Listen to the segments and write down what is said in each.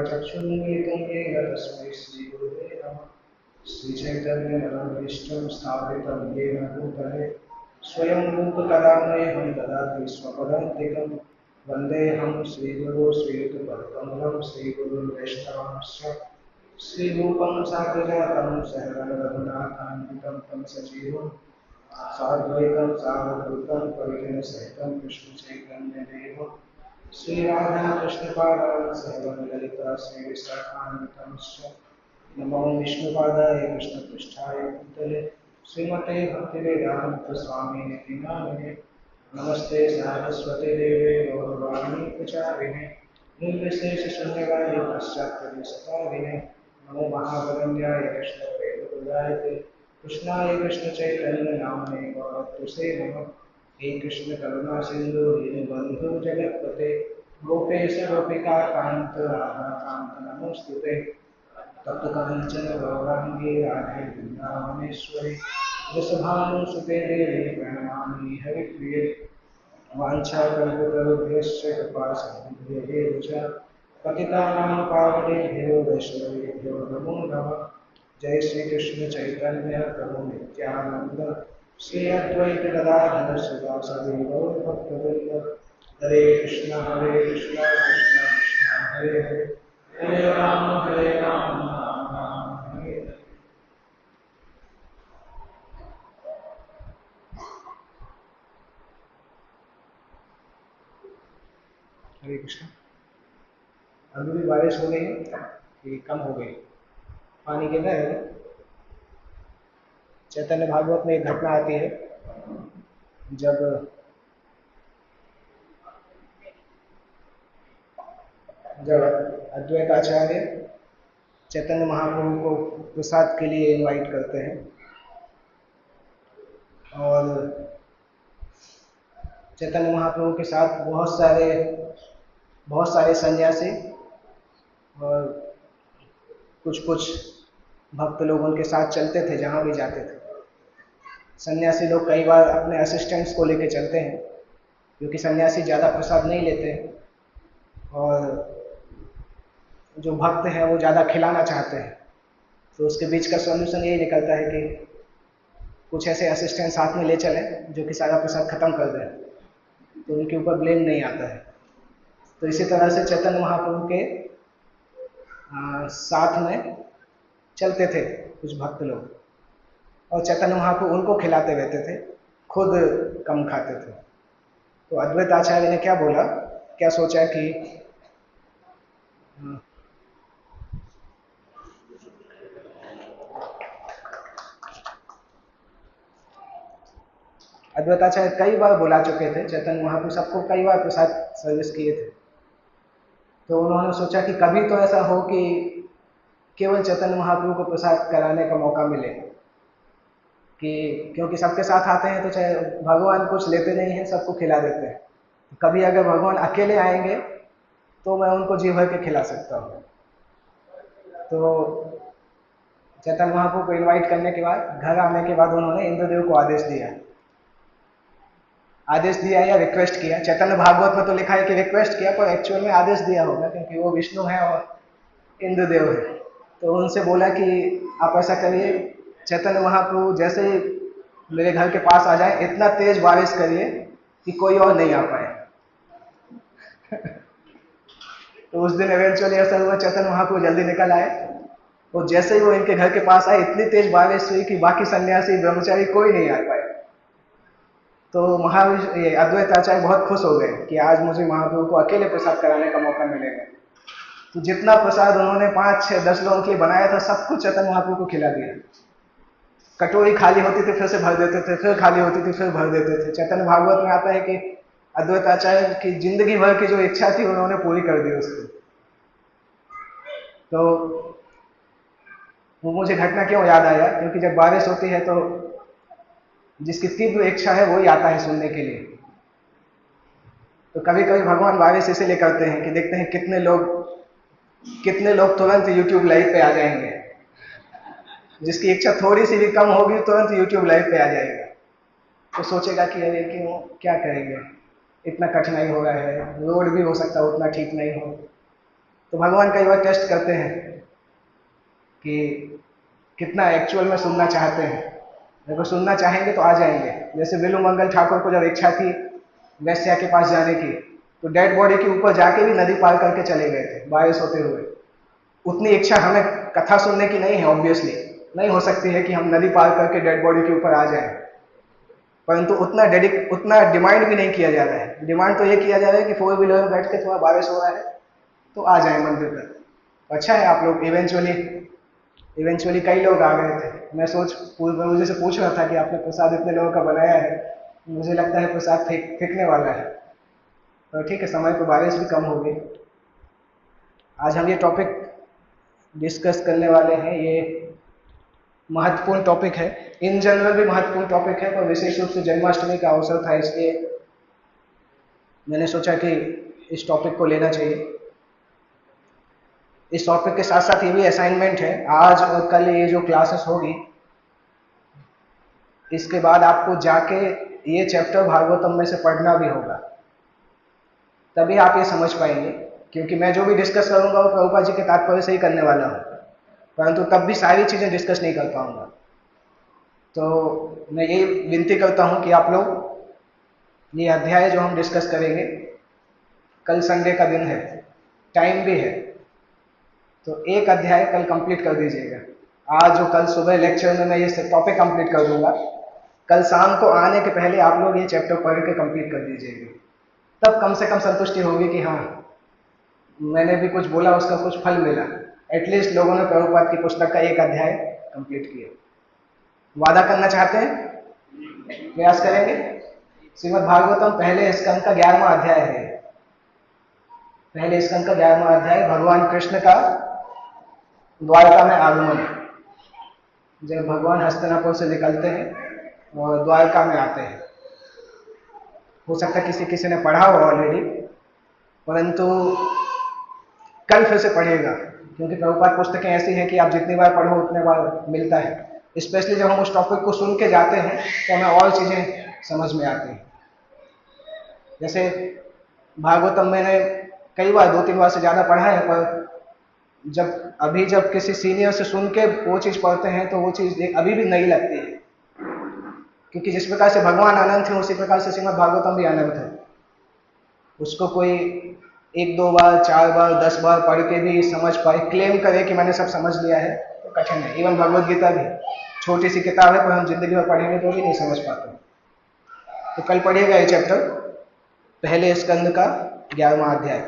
चक्षुन्मीलितं येन तस्मै श्रीगुरुवे नमः। श्रीचैतन्यमनोभीष्टं स्थापितं येन भूतले स्वयं रूपकदामयहं ददाति स्वपदान्तिकं। वन्देऽहं श्रीगुरो श्रीयुतपदकमलं श्रीगुरुं वैष्णवांश्च श्रीरूपं साग्रजातं सहगं रघुनाथान्वितं तं सजीवं साद्वैतं सावधूतं परिजनसहितं कृष्णचैतन्यदेवं श्रीराधाकृष्णपादान् सहगं ललिता श्रीविशाखान्वितंश्च नमो विष्णुपादाय कृष्णपृष्ठाय भूतले श्रीमते भक्तिवेदान्तस्वामिनिति नामिने नमस्ते सारस्वते देवे गौरवाणी प्रचारिणे निर्विशेषशून्यवादी पाश्चात्यदेशतारिणे नमो महावदन्याय कृष्णप्रेमप्रदायते कृष्णाय कृष्णचैतन्यनामने गौरत्वसे नमः। हे कृष्ण करुणा सिंधु दीनबन्धु जगत्पते गोपेश गोपिका कान्त राधाकान्त नमोस्तुते तप्त कांचन गौरांगी राधे वृंदावनेश्वरी वृषभानुसुते देवी प्रणमामि हरिप्रिये वाञ्छाकल्पतरुभ्यश्च कृपा सिन्धुभ्येव च पतितानां पावनेभ्यो वैष्णवेभ्यो नमो नमः। जय श्री कृष्ण चैतन्य प्रभु नित्यानंद श्री अद्वैत गदाधर श्रीवासदि गौर भक्तवृंद हरे कृष्ण कृष्ण कृष्ण हरे हरे हरे राम राम राम हरे हरे। हरे कृष्ण। अभी भी बारिश हो गई है कि कम हो गई? पानी के अंदर है। चैतन्य भागवत में एक घटना आती है जब अद्वैत आचार्य चैतन्य महाप्रभु को प्रसाद के लिए इनवाइट करते हैं और चैतन्य महाप्रभु के साथ बहुत सारे सन्यासी और कुछ भक्त लोग उनके साथ चलते थे जहाँ भी जाते थे। सन्यासी लोग कई बार अपने असिस्टेंट्स को लेकर चलते हैं क्योंकि सन्यासी ज़्यादा प्रसाद नहीं लेते हैं और जो भक्त हैं वो ज़्यादा खिलाना चाहते हैं। तो उसके बीच का सॉल्यूशन यही निकलता है कि कुछ ऐसे असिस्टेंट साथ में ले चलें जो कि सारा प्रसाद खत्म कर दें, तो उनके ऊपर ब्लेम नहीं आता है। तो इसी तरह से चैतन्य महाप्रभु के साथ में चलते थे कुछ भक्त लोग और चैतन्य महाप्रभु उनको खिलाते रहते थे, खुद कम खाते थे। तो अद्वैत आचार्य ने क्या बोला, क्या सोचा कि अद्वैताचार्य कई बार बुला चुके थे, चैतन्य महाप्रभु सबको कई बार प्रसाद सर्विस किए थे। तो उन्होंने सोचा कि कभी तो ऐसा हो कि केवल चैतन्य महाप्रभु को प्रसाद कराने का मौका मिले, कि क्योंकि सबके साथ आते हैं तो चाहे भगवान कुछ लेते नहीं हैं, सबको खिला देते हैं। कभी अगर भगवान अकेले आएंगे तो मैं उनको जी भर के खिला सकता हूँ। तो चैतन्य महाप्रभु को इनवाइट करने के बाद, घर आने के बाद उन्होंने इंद्रदेव को आदेश दिया या रिक्वेस्ट किया। चैतन्य भागवत में तो लिखा है कि रिक्वेस्ट किया, पर एक्चुअल में आदेश दिया होगा क्योंकि वो विष्णु है और इंद्रदेव है। तो उनसे बोला कि आप ऐसा करिए, चैतन्य महाप्रभु जैसे ही मेरे घर के पास आ जाए इतना तेज बारिश करिए कि कोई और नहीं आ पाए। तो उस दिन इवेंचुअली ऐसा हुआ, चैतन्य महाप्रभु जल्दी निकल आए और जैसे ही वो इनके घर के पास आए इतनी तेज बारिश हुई कि बाकी सन्यासी ब्रह्मचारी कोई नहीं आ पाए। तो अद्वैत आचार्य बहुत खुश हो गए कि आज मुझे महाप्रभु को अकेले प्रसाद कराने का मौका मिलेगा। तो जितना प्रसाद उन्होंने 5, 6, 10 लोगों के लिए बनाया था सब कुछ चैतन्य महाप्रभु को खिला दिया। कटोरी खाली होती थी फिर से भर देते थे, फिर खाली होती थी फिर भर देते थे। चैतन्य भागवत में आता है कि अद्वैत आचार्य की जिंदगी भर की जो इच्छा थी उन्होंने पूरी कर दी उसको। तो वो मुझे घटना क्यों याद आया, क्योंकि जब बारिश होती है तो जिसकी तीव्र इच्छा है वही आता है सुनने के लिए। तो कभी कभी भगवान बारिश इसीलिए करते हैं कि देखते हैं कितने लोग तुरंत यूट्यूब लाइव पे आ जाएंगे। जिसकी इच्छा थोड़ी सी भी कम होगी तुरंत यूट्यूब लाइव पे आ जाएगा। तो सोचेगा कि अरे क्यों, क्या करेंगे, इतना कठिनाई हो रहा है, रोड भी हो सकता है उतना ठीक नहीं हो। तो भगवान कई बार टेस्ट करते हैं कि कितना एक्चुअल में सुनना चाहते हैं। अगर सुनना चाहेंगे तो आ जाएंगे। जैसे विलू मंगल ठाकुर को जब इच्छा थी वैश्या के पास जाने की, तो डेड बॉडी के ऊपर जाके भी नदी पार करके चले गए थे बारिश होते हुए। उतनी इच्छा हमें कथा सुनने की नहीं है, ऑब्वियसली नहीं हो सकती है कि हम नदी पार करके डेड बॉडी के ऊपर आ जाएं, परंतु उतना डिमांड भी नहीं किया जा रहा है। डिमांड तो ये किया जा रहा है कि 4 व्हीलर में बैठ के थोड़ा बारिश हो रहा है तो आ जाए मंदिर तक। अच्छा है, आप लोग इवेंचुअली कई लोग आ गए थे। मैं मुझे से पूछ रहा था कि आपने प्रसाद इतने लोगों का बनाया है, मुझे लगता है प्रसाद फेंकने वाला है। तो ठीक है, समय पर बारिश भी कम हो गई। आज हम ये टॉपिक डिस्कस करने वाले हैं। ये महत्वपूर्ण टॉपिक है, इन जनरल भी महत्वपूर्ण टॉपिक है, पर विशेष रूप से जन्माष्टमी का अवसर था इसलिए मैंने सोचा कि इस टॉपिक को लेना चाहिए। इस टॉपिक के साथ साथ ये भी असाइनमेंट है, आज और कल ये जो क्लासेस होगी इसके बाद आपको जाके ये चैप्टर भागवतम में से पढ़ना भी होगा, तभी आप ये समझ पाएंगे। क्योंकि मैं जो भी डिस्कस करूंगा वो प्रभुपाद जी के तात्पर्य से ही करने वाला हूँ, परंतु तब भी सारी चीजें डिस्कस नहीं कर पाऊंगा। तो मैं ये विनती करता हूँ कि आप लोग ये अध्याय जो हम डिस्कस करेंगे, कल संडे का दिन है, टाइम भी है, तो एक अध्याय कल कंप्लीट कर दीजिएगा। आज जो कल सुबह लेक्चर में मैं ये टॉपिक कंप्लीट कर दूंगा, कल शाम को आने के पहले आप लोग ये चैप्टर पढ़ के कंप्लीट कर दीजिएगा। तब कम से कम संतुष्टि होगी कि हाँ मैंने भी कुछ बोला, उसका कुछ फल मिला। एटलीस्ट लोगों ने प्रभुपाद की पुस्तक का एक अध्याय कंप्लीट किया। वादा करना चाहते हैं? प्रयास करेंगे। श्रीमद् भागवतम पहले स्कंद का 11वां अध्याय है। पहले स्कंद का 11वां अध्याय भगवान कृष्ण का द्वारका में आगमन। जब भगवान हस्तिनापुर से निकलते हैं और द्वारका में आते हैं। हो सकता है किसी ने पढ़ा हो ऑलरेडी, परंतु कल फिर से पढ़िएगा, क्योंकि प्रभुपाद पुस्तकें ऐसी हैं कि आप जितनी बार पढ़ो उतने बार मिलता है। स्पेशली जब हम उस टॉपिक को सुन के जाते हैं तो हमें और चीजें समझ में आती हैं। जैसे भागवतम मैंने कई बार 2-3 बार से ज्यादा पढ़ा है, पर जब किसी सीनियर से सुन के वो चीज पढ़ते हैं तो वो चीज अभी भी नई लगती है। क्योंकि जिस प्रकार से भगवान अनंत है उसी प्रकार से श्रीमद् भागवतम भी अनंत है। उसको कोई 1-2 बार 4 बार 10 बार पढ़ के भी समझ पाए, क्लेम करे कि मैंने सब समझ लिया है, तो कठिन है। इवन भगवद गीता भी छोटी सी किताब है, पर हम जिंदगी में पढ़ेंगे तो भी नहीं समझ पाते। तो कल पढ़िएगा ये चैप्टर, पहले स्कंद का 11वां अध्याय।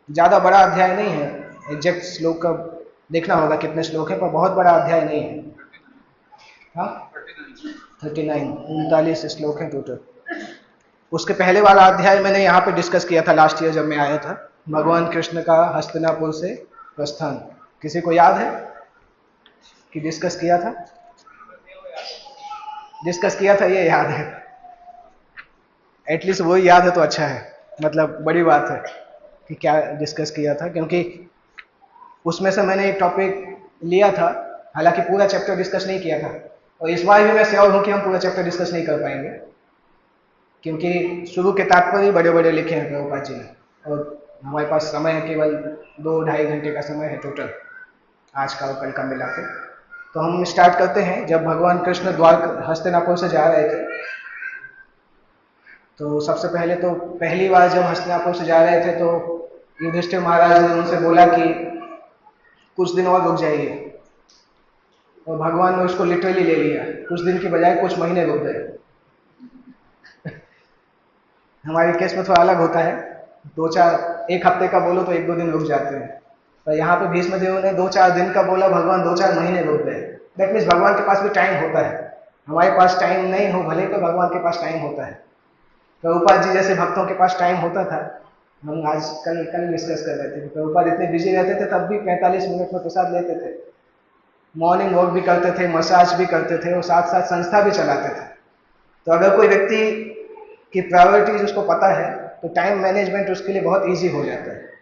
ज्यादा बड़ा अध्याय नहीं है, एग्जैक्ट श्लोक का देखना होगा कितने श्लोक है, पर बहुत बड़ा अध्याय नहीं है। हाँ 39 श्लोक है टोटल। उसके पहले वाला अध्याय मैंने यहाँ पे डिस्कस किया था लास्ट ईयर जब मैं आया था, भगवान कृष्ण का हस्तिनापुर से प्रस्थान। किसी को याद है कि डिस्कस किया था? ये याद है, एटलीस्ट वो याद है तो अच्छा है, मतलब बड़ी बात है कि क्या डिस्कस किया था। क्योंकि उसमें से मैंने एक टॉपिक लिया था, हालांकि पूरा चैप्टर डिस्कस नहीं किया था, और इस बार भी मैं श्योर हूं कि हम पूरा चैप्टर डिस्कस नहीं कर पाएंगे, क्योंकि शुरू के तात्पर्य बड़े बड़े लिखे हैं प्रभुपाद जी ने, और हमारे पास समय है केवल 2-2.5 घंटे का समय है टोटल, आज का और कल का मिला के। तो हम स्टार्ट करते हैं। जब भगवान कृष्ण हस्तिनापुर से जा रहे थे, तो सबसे पहले तो पहली बार जब हस्तिनापुर से जा रहे थे तो युधिष्ठिर महाराज ने उनसे बोला कि कुछ दिन और रुक जाइए, और भगवान ने उसको लिटरली ले लिया। कुछ दिन की बजाय कुछ महीने रुक गए। हमारे केस में थोड़ा अलग होता है, 1 हफ्ते का बोलो तो 1-2 दिन रुक जाते हैं, पर यहाँ पे भीष्म देव ने 2-4 दिन का बोला, भगवान 2-4 महीने रुक गए। दैट मीन्स भगवान के पास भी टाइम होता है। हमारे पास टाइम नहीं हो भले, तो भगवान के पास टाइम होता है। प्रभुपाद जी जैसे भक्तों के पास टाइम होता था, हम आज कल डिस्कस कर रहे थे कि प्रभुपाद इतने बिजी रहते थे तब भी 45 मिनट में प्रसाद लेते थे, मॉर्निंग वॉक भी करते थे, मसाज भी करते थे, और साथ साथ संस्था भी चलाते थे। तो अगर कोई व्यक्ति की प्रायोरिटीज उसको पता है तो टाइम मैनेजमेंट उसके लिए बहुत ईजी हो जाता है।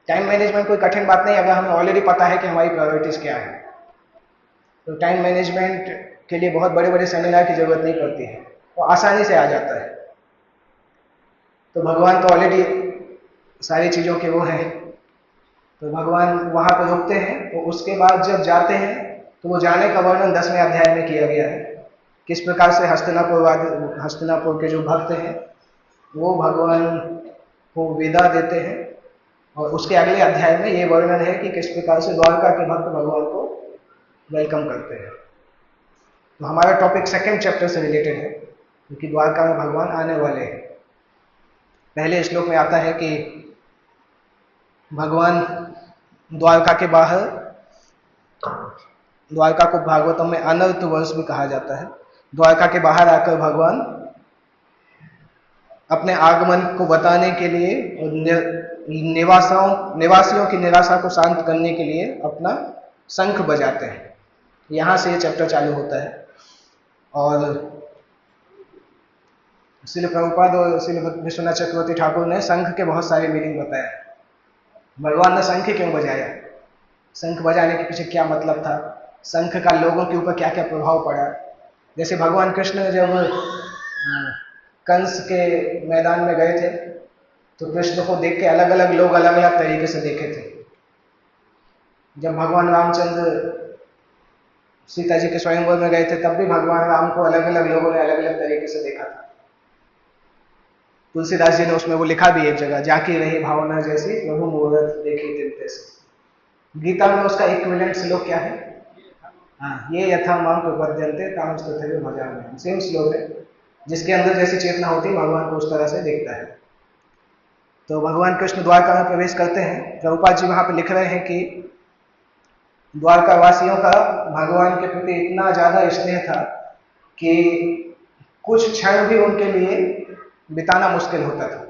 टाइम मैनेजमेंट कोई कठिन बात नहीं, अगर हमें ऑलरेडी पता है कि हमारी प्रायोरिटीज क्या है। तो टाइम मैनेजमेंट के लिए बहुत बड़े बड़े सेमिनार की जरूरत नहीं पड़ती है, वो आसानी से आ जाता है। तो भगवान तो ऑलरेडी सारी चीज़ों के वो हैं, तो भगवान वहां पर रुकते हैं, तो उसके बाद जब जाते हैं तो वो जाने का वर्णन 10वें अध्याय में किया गया है, किस प्रकार से हस्तिनापुर के जो भक्त हैं वो भगवान को विदा देते हैं। और उसके अगले अध्याय में ये वर्णन है कि किस प्रकार से द्वारका के भक्त भगवान को वेलकम करते हैं। तो हमारा टॉपिक सेकंड चैप्टर से रिलेटेड है, क्योंकि द्वारका में भगवान आने वाले हैं। पहले श्लोक में आता है कि भगवान द्वारका के बाहर, द्वारका को भागवतम में अनर्थ वर्ष भी कहा जाता है, द्वारका के बाहर आकर भगवान अपने आगमन को बताने के लिए और निवासियों की निराशा को शांत करने के लिए अपना शंख बजाते हैं। यहां से ये चैप्टर चालू होता है। और श्रील प्रभुपाद और श्रील विश्वनाथ चक्रवर्ती ठाकुर ने शंख के बहुत सारे मीनिंग बताया। भगवान ने शंख क्यों बजाया, शंख बजाने के पीछे क्या मतलब था, शंख का लोगों के ऊपर क्या क्या प्रभाव पड़ा। जैसे भगवान कृष्ण जब कंस के मैदान में गए थे तो कृष्ण को देख के अलग अलग लोग अलग अलग तरीके से देखे थे। जब भगवान रामचंद्र सीता जी के स्वयंवर में गए थे तब भी भगवान राम को अलग अलग लोगों ने अलग अलग तरीके से देखा था। तुलसीदास जी ने उसमें वो लिखा भी एक जगह, जाकी रही भावना जैसी प्रभु मूरत देखी तिनते से। गीता में उसका इक्विवेलेंट श्लोक क्या है? हाँ, ये यथा माम प्रपद्यन्ते ताम तथैव भजामि, सेम श्लोक है। जिसके अंदर जैसी चेतना होती है भगवान को उस तरह से देखता है। तो भगवान कृष्ण द्वारका में प्रवेश करते हैं। प्रभुपाद जी वहां पे लिख रहे हैं कि द्वारका वासियों का भगवान के प्रति इतना ज्यादा स्नेह था कि कुछ क्षण भी उनके लिए बिताना मुश्किल होता था।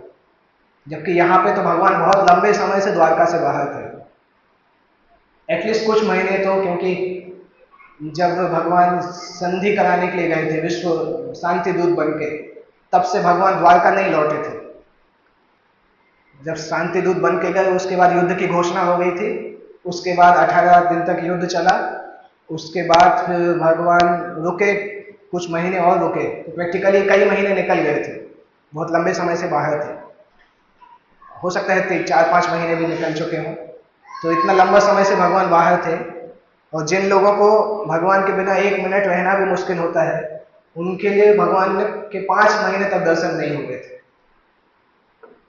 जबकि यहाँ पे तो भगवान बहुत लंबे समय से द्वारका से बाहर थे, एटलीस्ट कुछ महीने तो, क्योंकि जब भगवान संधि कराने के लिए गए थे विश्व शांति दूत बन के, तब से भगवान द्वारका नहीं लौटे थे। जब शांति दूत बन के गए उसके बाद युद्ध की घोषणा हो गई थी, उसके बाद 18 दिन तक युद्ध चला, उसके बाद फिर भगवान रुके, कुछ महीने और रुके, तो प्रैक्टिकली कई महीने निकल गए थे, बहुत लंबे समय से बाहर थे। हो सकता है 4-5 महीने भी निकल चुके हों। तो इतना लंबा समय से भगवान बाहर थे, और जिन लोगों को भगवान के बिना 1 मिनट रहना भी मुश्किल होता है, उनके लिए भगवान के 5 महीने तक दर्शन नहीं हुए थे।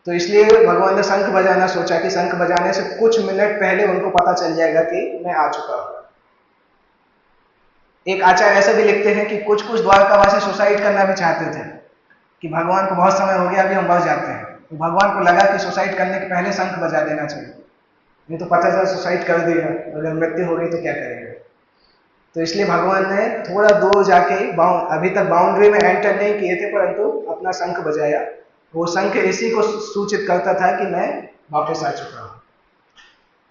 तो इसलिए भगवान ने शंख बजाना सोचा कि शंख बजाने से कुछ मिनट पहले उनको पता चल जाएगा कि मैं आ चुका हूं। एक आचार्य ऐसे भी लिखते हैं कि कुछ कुछ द्वारकावासी सुसाइड करना भी चाहते थे कि भगवान को बहुत समय हो गया, अभी हम बच जाते हैं। तो भगवान को लगा कि सुसाइड करने के पहले शंख बजा देना चाहिए, नहीं तो पता चला सुसाइड कर दिया, अगर मृत्यु हो गई तो क्या करेंगे। तो इसलिए भगवान ने थोड़ा दूर जाके, अभी तक बाउंड्री में एंटर नहीं किए थे, परंतु अपना शंख बजाया। वो शंख इसी को सूचित करता था कि मैं वापस आ चुका हूं।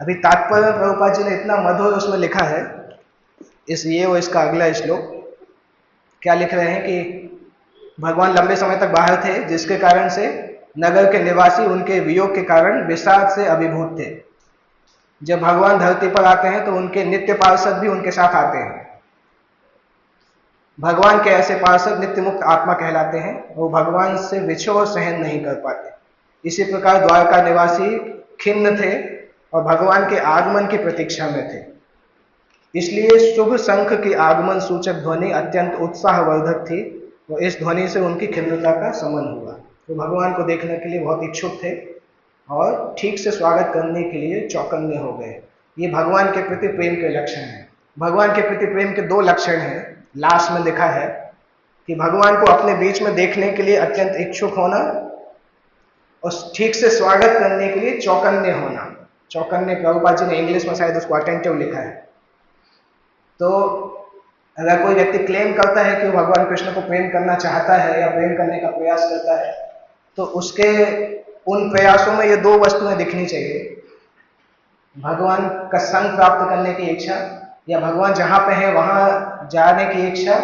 अभी तात्पर्य प्रभुपाद जी ने इतना मधुर उसमें लिखा है, और इसका अगला श्लोक क्या लिख रहे हैं कि भगवान लंबे समय तक बाहर थे, जिसके कारण से नगर के निवासी उनके वियोग के कारण विषाद से अभिभूत थे। जब भगवान धरती पर आते हैं तो उनके नित्य पार्षद भी उनके साथ आते हैं। भगवान के ऐसे पार्षद नित्य मुक्त आत्मा कहलाते हैं, वो भगवान से विछोह सहन नहीं कर पाते। इसी प्रकार द्वारका निवासी खिन्न थे और भगवान के आगमन की प्रतीक्षा में थे। इसलिए शुभ शंख की आगमन सूचक ध्वनि अत्यंत उत्साहवर्धक थी, और इस ध्वनि से उनकी खिन्नता का शमन हुआ। तो भगवान को देखने के लिए बहुत इच्छुक थे और ठीक से स्वागत करने के लिए चौकन्ने हो गए। ये भगवान के प्रति प्रेम के लक्षण हैं। भगवान के प्रति प्रेम के 2 लक्षण हैं। लास्ट में लिखा है कि भगवान को अपने बीच में देखने के लिए अत्यंत इच्छुक होना और ठीक से स्वागत करने के लिए चौकन्ने होना। चौकन्ने प्रभुपाद जी ने इंग्लिश में शायद उसको अटेंटिव लिखा है। तो अगर कोई व्यक्ति क्लेम करता है कि वो भगवान कृष्ण को प्रेम करना चाहता है या प्रेम करने का प्रयास करता है, तो उसके उन प्रयासों में ये 2 वस्तुएं दिखनी चाहिए। भगवान का संग प्राप्त करने की इच्छा, या भगवान जहां पे है वहां जाने की इच्छा,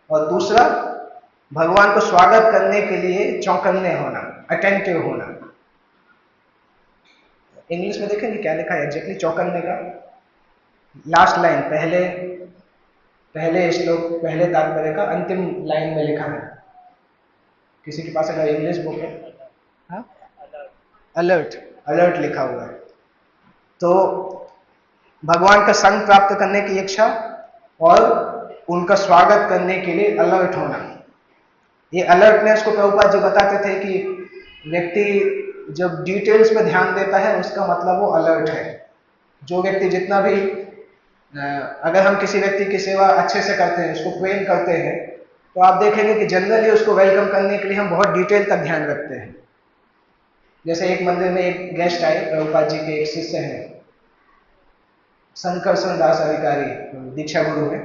और दूसरा भगवान को स्वागत करने के लिए चौकन्ने होना, अटेंटिव होना। इंग्लिश में देखेंगे क्या लिखा है एग्जैक्टली चौकन्ने का? लास्ट लाइन, पहले श्लोक, पहले तात्पर्य का अंतिम लाइन में लिखा है। किसी के पास अगर इंग्लिश बुक है, हाँ, अलर्ट लिखा हुआ है। तो भगवान का संग प्राप्त करने की इच्छा और उनका स्वागत करने के लिए अलर्ट होना। ये अलर्टनेस को प्रभुपाद जी बताते थे कि व्यक्ति जब डिटेल्स पे ध्यान देता है उसका मतलब वो अलर्ट है। जो व्यक्ति जितना भी अगर हम किसी व्यक्ति की सेवा अच्छे से करते हैं, उसको प्रेम करते हैं, तो आप देखेंगे कि जनरली उसको वेलकम करने के लिए हम बहुत डिटेल तक ध्यान रखते हैं। जैसे एक मंदिर में एक गेस्ट आए, प्रभुपाद जी के एक शिष्य हैं, शंकरसन दास अधिकारी, दीक्षा गुरु है।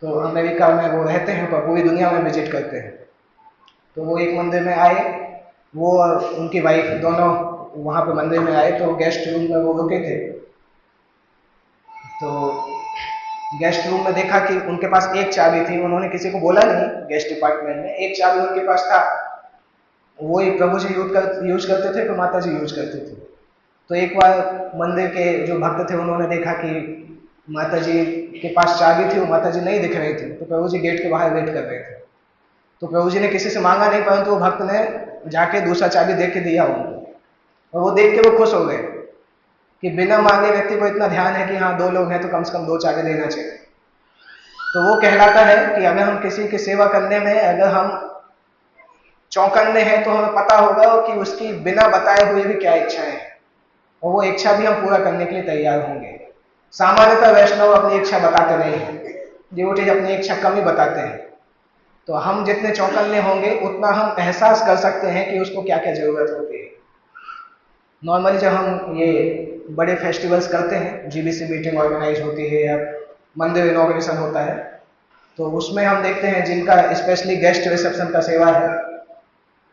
तो अमेरिका में वो रहते हैं पर पूरी दुनिया में विजिट करते हैं। तो वो एक मंदिर में आए, वो और उनकी वाइफ दोनों वहां पे मंदिर में आए। तो गेस्ट रूम में वो रुके थे। तो गेस्ट रूम में देखा कि उनके पास एक चाबी थी। उन्होंने किसी को बोला नहीं, गेस्ट डिपार्टमेंट में एक चाबी उनके पास था। वही प्रभु जी यूज करते थे तो माता जी यूज करते थे। तो एक बार मंदिर के जो भक्त थे उन्होंने देखा कि माता जी के पास चाबी थी, वो माता जी नहीं दिख रही थी। तो प्रभु जी गेट के बाहर वेट कर रहे थे। तो प्रभु जी ने किसी से मांगा नहीं, परंतु वो भक्त ने जाके दूसरा चाबी दे के दिया उनको। और वो देख के वो खुश हो गए कि बिना मांगे व्यक्ति को इतना ध्यान है कि हाँ 2 लोग हैं तो कम से कम 2 चाबी देना चाहिए। तो वो कहलाता है कि अगर हम किसी की सेवा करने में अगर हम चौकन्ने हैं तो हमें पता होगा कि उसकी बिना बताए हुए भी क्या इच्छाएं हैं, और वो इच्छा भी हम पूरा करने के लिए तैयार होंगे। सामान्यतः वैष्णव अपनी इच्छा बताते नहीं हैं, डिवोटीज अपनी इच्छा कम ही बताते हैं। तो हम जितने चौकन्ने होंगे उतना हम एहसास कर सकते हैं कि उसको क्या क्या जरूरत होती है। नॉर्मली जब हम ये बड़े फेस्टिवल्स करते हैं, जीबीसी मीटिंग ऑर्गेनाइज होती है या मंदिर इनॉग्रेशन होता है, तो उसमें हम देखते हैं जिनका स्पेशली गेस्ट रिसेप्शन का सेवा है,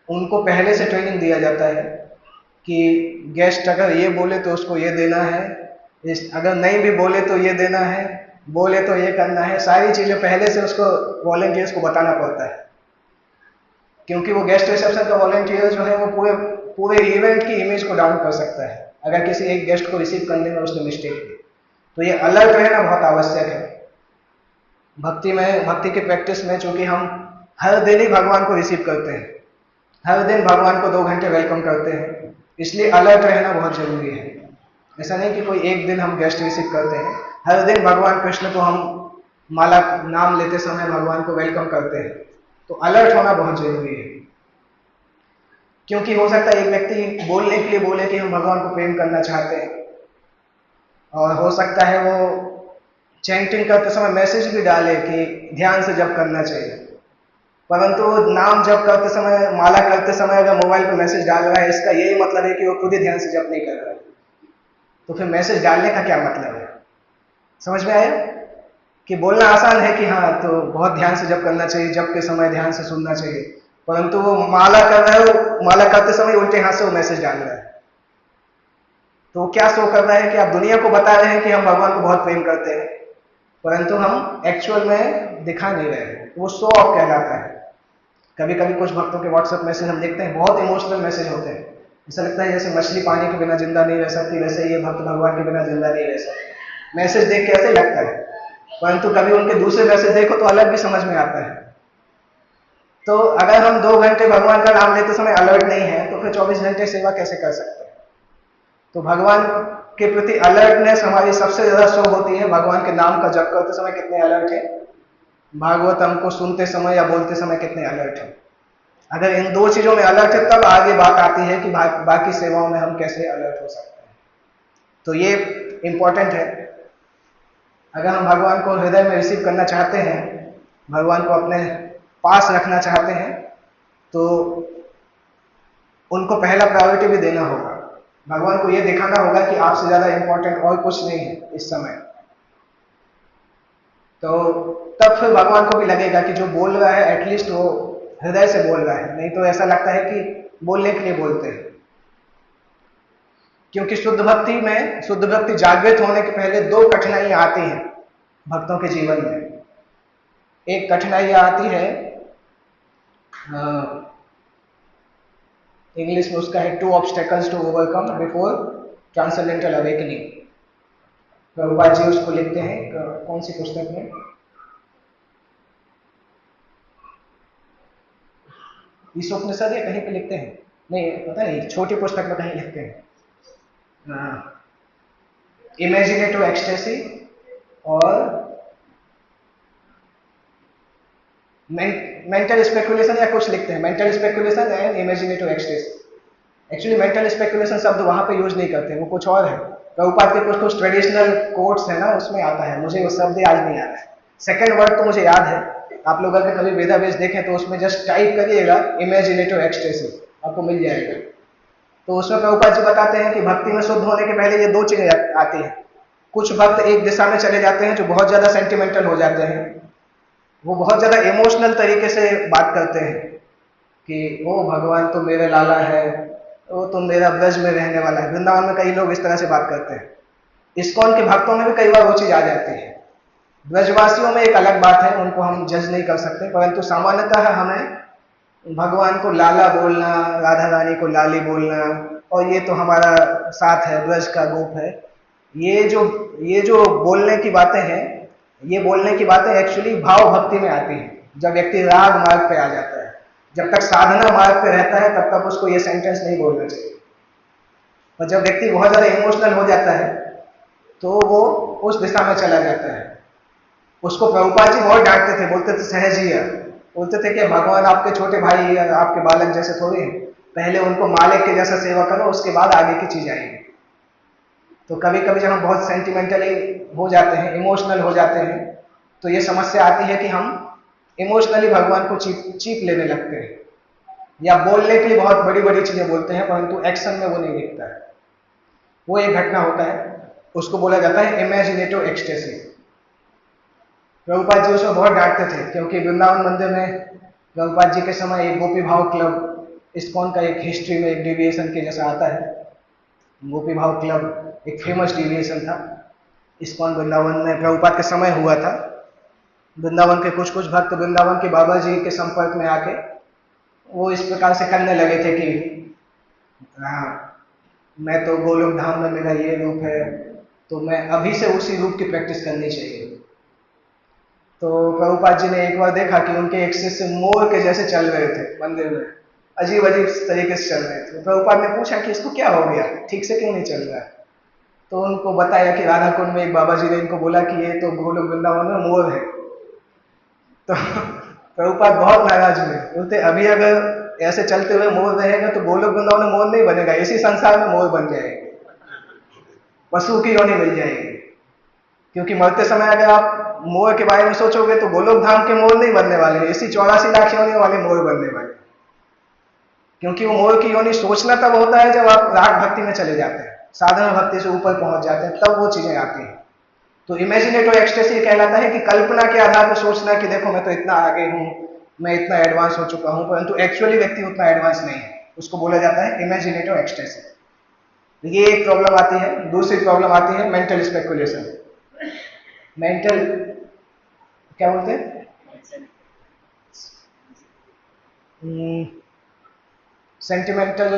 उनको पहले से ट्रेनिंग दिया जाता है कि गेस्ट अगर ये बोले तो उसको ये देना है, अगर नहीं भी बोले तो ये देना है, बोले तो ये करना है। सारी चीजें पहले से उसको वॉलंटियर्स को बताना पड़ता है, क्योंकि वो गेस्ट रिसेप्शन का वॉलंटियर जो है वो पूरे पूरे इवेंट की इमेज को डाउन कर सकता है अगर किसी एक गेस्ट को रिसीव करने में उसने मिस्टेक की। तो ये अलर्ट रहना बहुत आवश्यक है। भक्ति की प्रैक्टिस में चूंकि हम हर दिन ही भगवान को रिसीव करते हैं, हर दिन भगवान को 2 घंटे वेलकम करते हैं, इसलिए अलर्ट रहना बहुत जरूरी है। ऐसा नहीं कि कोई एक दिन हम गेस्ट रिसीव करते हैं, हर दिन भगवान कृष्ण को हम माला नाम लेते समय भगवान को वेलकम करते हैं। तो अलर्ट होना बहुत जरूरी है, क्योंकि हो सकता है एक व्यक्ति बोलने के लिए बोले कि हम भगवान को प्रेम करना चाहते हैं, और हो सकता है वो चैंटिंग करते समय मैसेज भी डाले कि ध्यान से जप करना चाहिए, परंतु नाम जप करते समय, माला करते समय अगर मोबाइल पर मैसेज डाल रहा है, इसका यही मतलब है कि वो खुद ही ध्यान से जप नहीं कर रहा है। तो फिर मैसेज डालने का क्या मतलब है? समझ में आया कि बोलना आसान है कि हाँ तो बहुत ध्यान से जप करना चाहिए, जप के समय ध्यान से सुनना चाहिए, परंतु वो माला कर रहा है, माला करते समय उल्टे हाथ से वो मैसेज डाल रहा है। तो क्या शो कर रहा है कि आप दुनिया को बता रहे हैं कि हम भगवान को बहुत प्रेम करते हैं, परंतु हम एक्चुअल में दिखा नहीं रहे हैं। वो शो ऑफ कहलाता है। कभी कभी कुछ भक्तों के व्हाट्सएप मैसेज हम देखते हैं, बहुत इमोशनल मैसेज होते हैं। ऐसा लगता है जैसे मछली पानी के बिना जिंदा नहीं रह सकती, वैसे ये भक्त भगवान के बिना जिंदा नहीं रह सकते। मैसेज देख के ऐसे ही लगता है, परंतु कभी उनके दूसरे मैसेज देखो तो अलग भी समझ में आता है। तो अगर हम 2 घंटे भगवान का नाम लेते समय अलर्ट नहीं है तो फिर 24 घंटे सेवा कैसे कर सकते हैं? तो भगवान के प्रति अलर्टनेस हमारी सबसे ज्यादा शो होती है भगवान के नाम का जप करते समय कितने अलर्ट है, भागवतम को सुनते समय या बोलते समय कितने अलर्ट है। अगर इन 2 चीजों में अलर्ट है तब आगे बात आती है कि बाकी सेवाओं में हम कैसे अलर्ट हो सकते हैं। तो ये इंपॉर्टेंट है। अगर हम भगवान को हृदय में रिसीव करना चाहते हैं, भगवान को अपने पास रखना चाहते हैं, तो उनको पहला प्रायोरिटी भी देना होगा। भगवान को यह दिखाना होगा कि आपसे ज्यादा इंपॉर्टेंट और कुछ नहीं है इस समय। तो तब फिर भगवान को भी लगेगा कि जो बोल रहा है एटलीस्ट वो हृदय से बोल रहा है, नहीं तो ऐसा लगता है कि बोलने के लिए बोलते हैं। क्योंकि शुद्ध भक्ति जागृत होने के पहले 2 कठिनाइयां आती हैं भक्तों के जीवन में। एक कठिनाई आती है, इंग्लिश में उसका है 2 obstacles to overcome before transcendental awakening. Prabhupada ji उसको लिखते हैं, कौन सी पुस्तक में, ईशोपनिषद या कहीं पे लिखते हैं, नहीं पता नहीं, छोटी पुस्तक में कहीं लिखते हैं। इमेजिनेटिव एक्सटेसी और मेंटल स्पेकुलेशन या कुछ लिखते हैं, mental speculation and imaginative ecstasy. Actually mental speculation शब्द वहां पे यूज नहीं करते, वो कुछ और है। प्रभुपाद के कुछ कुछ ट्रेडिशनल कोट्स है ना, उसमें आता है, मुझे वो शब्द याद नहीं आ रहा है। सेकंड वर्ड तो मुझे याद है, आप लोग अगर कभी वेदावेश देखें तो उसमें जस्ट टाइप करिएगा इमेजिनेटिव एक्सटेसी, आपको मिल जाएगा। तो उसमें प्रभुपाद जी बताते हैं कि भक्ति में शुद्ध होने के पहले ये दो चीजें आती हैं। कुछ भक्त एक दिशा में चले जाते हैं जो बहुत ज्यादा सेंटिमेंटल हो जाते हैं, वो बहुत ज्यादा इमोशनल तरीके से बात करते हैं कि ओ भगवान तो मेरे लाला है, वो तो मेरा ब्रज में रहने वाला है। वृंदावन में कई लोग इस तरह से बात करते हैं। इस्कॉन के भक्तों में भी कई बार वो चीज आ जाती है। ब्रजवासियों में एक अलग बात है, उनको हम जज नहीं कर सकते, परंतु सामान्यतः हमें भगवान को लाला बोलना, राधा रानी को लाली बोलना, और ये तो हमारा साथ है, ब्रज का गोप है, ये जो बोलने की बातें हैं, ये बोलने की बातें एक्चुअली भाव भक्ति में आती हैं, जब व्यक्ति राग मार्ग पे आ जाता है। जब तक साधना मार्ग पे रहता है तब तक उसको ये सेंटेंस नहीं बोलना चाहिए। और जब व्यक्ति बहुत ज्यादा इमोशनल हो जाता है तो वो उस दिशा में चला जाता है। उसको प्रभुपाद जी बहुत डांटते थे, बोलते थे सहजिया, बोलते थे कि भगवान आपके छोटे भाई या आपके बालक जैसे थोड़े हैं, पहले उनको मालिक के जैसा सेवा करो, उसके बाद आगे की चीज आएगी। तो कभी कभी जब हम बहुत सेंटिमेंटली हो जाते हैं, इमोशनल हो जाते हैं, तो ये समस्या आती है कि हम इमोशनली भगवान को चीप लेने लगते हैं, या बोलने के लिए बहुत बड़ी बड़ी चीजें बोलते हैं परंतु एक्शन में वो नहीं दिखता है। वो एक घटना होता है, उसको बोला जाता है इमेजिनेटिव एक्सटेसी। प्रभुपाद जी उसमें बहुत डांटते थे, क्योंकि वृंदावन मंदिर में प्रभुपाद जी के समय एक गोपी भाव क्लब, इस्कॉन का एक हिस्ट्री में एक डिविएशन के जैसा आता है। गोपी भाव क्लब एक फेमस डिविएशन था, इस्कॉन वृंदावन में प्रभुपाद के समय हुआ था। वृंदावन के कुछ कुछ भक्त वृंदावन के बाबा जी के संपर्क में आके वो इस प्रकार से करने लगे थे कि मैं तो गोलोक धाम में मेरा ये रूप है, तो मैं अभी से उसी रूप की प्रैक्टिस करनी चाहिए। तो प्रभुपाद जी ने एक बार देखा कि उनके एक शिष्य मोर के जैसे चल रहे थे मंदिर में, अजीब अजीब तरीके से चल रहे थे। प्रभुपाद ने पूछा कि इसको क्या हो गया, ठीक से क्यों नहीं चल रहा है? तो उनको बताया कि राधा कुंड में एक बाबा जी ने इनको बोला कि ये तो गोलोक वृंदावन में मोर है। तो प्रभुपाद बहुत नाराज हुए, बोलते अभी अगर ऐसे चलते हुए मोर रहेगा तो गोलोक वृंदावन में मोर नहीं बनेगा, इसी संसार में मोर बन जाएगा, पशु की योनि मिल जाएगी। क्योंकि मरते समय अगर आप मोर के बारे में सोचोगे तो गोलोक धाम के मोर नहीं बनने वाले, इसी 84 लाख योनि वाले मोर बनने वाले। क्योंकि वो मोर की योनि सोचना तब होता है जब आप राग भक्ति में चले जाते हैं, साधना भक्ति से ऊपर पहुंच जाते हैं, तब वो चीजें आती हैं। तो इमेजिनेटिव एक्सटेसी कहलाता है कि कल्पना के आधार पर सोचना कि देखो मैं तो इतना आगे हूं, मैं इतना एडवांस हो चुका हूं, परंतु एक्चुअली व्यक्ति उतना एडवांस नहीं है, उसको बोला जाता है इमेजिनेटिव एक्सटेसी। ये एक प्रॉब्लम आती है। दूसरी प्रॉब्लम आती है मेंटल स्पेकुलेशन। मेंटल क्या बोलते हैं, सेंटिमेंटल,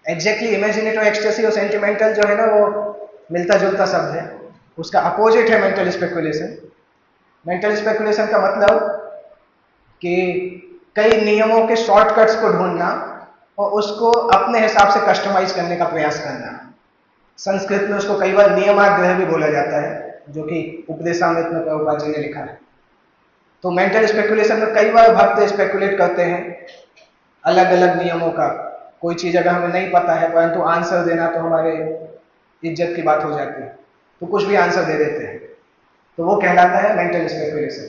एग्जैक्टली इमेजिनेटिव एक्सटेसी और सेंटिमेंटल जो है ना वो मिलता जुलता शब्द है, उसका अपोजिट है मेंटल स्पेकुलेशन। मेंटल स्पेकुलेशन का मतलब कि कई नियमों के शॉर्टकट्स को ढूंढना और उसको अपने हिसाब से कस्टमाइज करने का प्रयास करना। संस्कृत में उसको कई बार नियमाग्रह भी बोला जाता है, जो कि उपदेशामृत में प्रभुपाद जी ने लिखा है। तो मेंटल स्पेकुलेशन में कई बार भक्त स्पेकुलेट करते हैं अलग अलग नियमों का। कोई चीज अगर हमें नहीं पता है परंतु आंसर देना तो हमारे इज्जत की बात हो जाती है, तो कुछ भी आंसर दे देते हैं, तो वो कहलाता है मेंटल स्पेकुलेशन।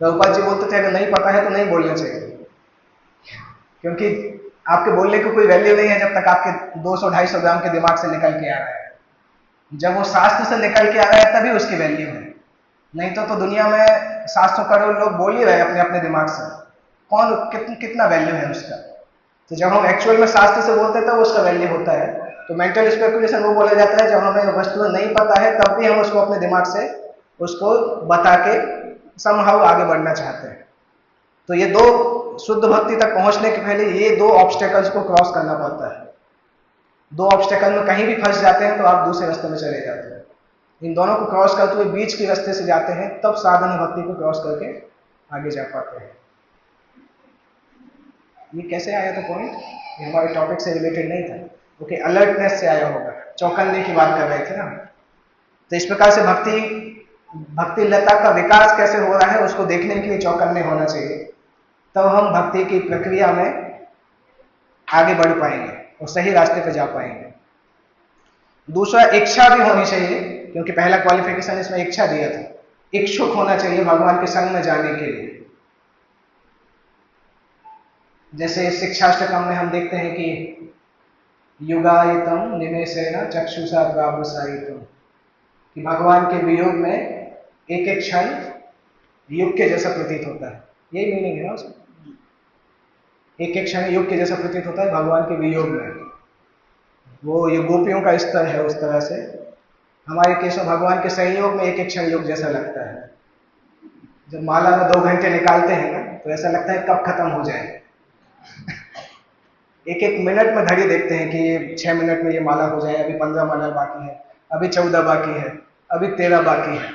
प्रभुपाद जी बोलते थे अगर नहीं पता है तो नहीं बोलना चाहिए, क्योंकि आपके बोलने की कोई वैल्यू नहीं है जब तक आपके 200-250 ग्राम के दिमाग से निकल के आ रहा है। जब वो शास्त्र से निकल के आ रहा है तभी उसकी वैल्यू है, नहीं तो दुनिया में 700 करोड़ लोग बोल ही रहे अपने अपने दिमाग से, कौन कितना वैल्यू है उसका। तो जब हम एक्चुअल में शास्त्र से बोलते हैं तब उसका वैल्यू होता है। तो मेंटल स्पेकुलेशन वो बोला जाता है जब हमें वस्तु नहीं पता है तब भी हम उसको अपने दिमाग से उसको बता के समहाउ आगे बढ़ना चाहते हैं। तो ये दो, शुद्ध भक्ति तक पहुंचने के पहले ये दो ऑब्स्टेकल्स को क्रॉस करना पड़ता है। दो ऑब्स्टेकल में कहीं भी फंस जाते हैं तो आप दूसरे रास्ते में चले जाते हैं। इन दोनों को क्रॉस करते हुए बीच के रास्ते से जाते हैं, तब साधना भक्ति को क्रॉस करके आगे जा पाते हैं। ये कैसे आया था पॉइंट? ये हमारे टॉपिक से रिलेटेड नहीं था। ओके, अलर्टनेस से आया होगा। चौकन्ने की बात कर रहे थे ना। तो इस प्रकार से भक्ति लता का विकास कैसे हो रहा है उसको देखने के लिए चौकन्ने होना चाहिए, तब हम भक्ति की प्रक्रिया में आगे बढ़ पाएंगे और सही रास्ते पे जा पाएंगे। दूसरा, इच्छा भी होनी चाहिए, क्योंकि पहला क्वालिफिकेशन इसमें इच्छा दिया था। इच्छुक होना चाहिए भगवान के संग में जाने के लिए। जैसे शिक्षाष्टकम में हम देखते हैं कि युगायतम निमेषेण चक्षुषा प्रावसायितम, कि भगवान के वियोग में एक एक क्षण युग के जैसा प्रतीत होता है। यही मीनिंग है ना उसका, एक एक क्षण युग के जैसा प्रतीत होता है भगवान के वियोग में। वो ये गोपियों का स्तर है। उस तरह से हमारे केस में भगवान के संयोग में एक एक क्षण युग जैसा लगता है। जब माला में 2 घंटे निकालते हैं ना, तो ऐसा लगता है कब खत्म हो जाए। एक एक मिनट में घड़ी देखते हैं कि ये 6 मिनट में ये माला हो जाए, अभी 15 माला बाकी है, अभी 14 बाकी है, अभी 13 बाकी है।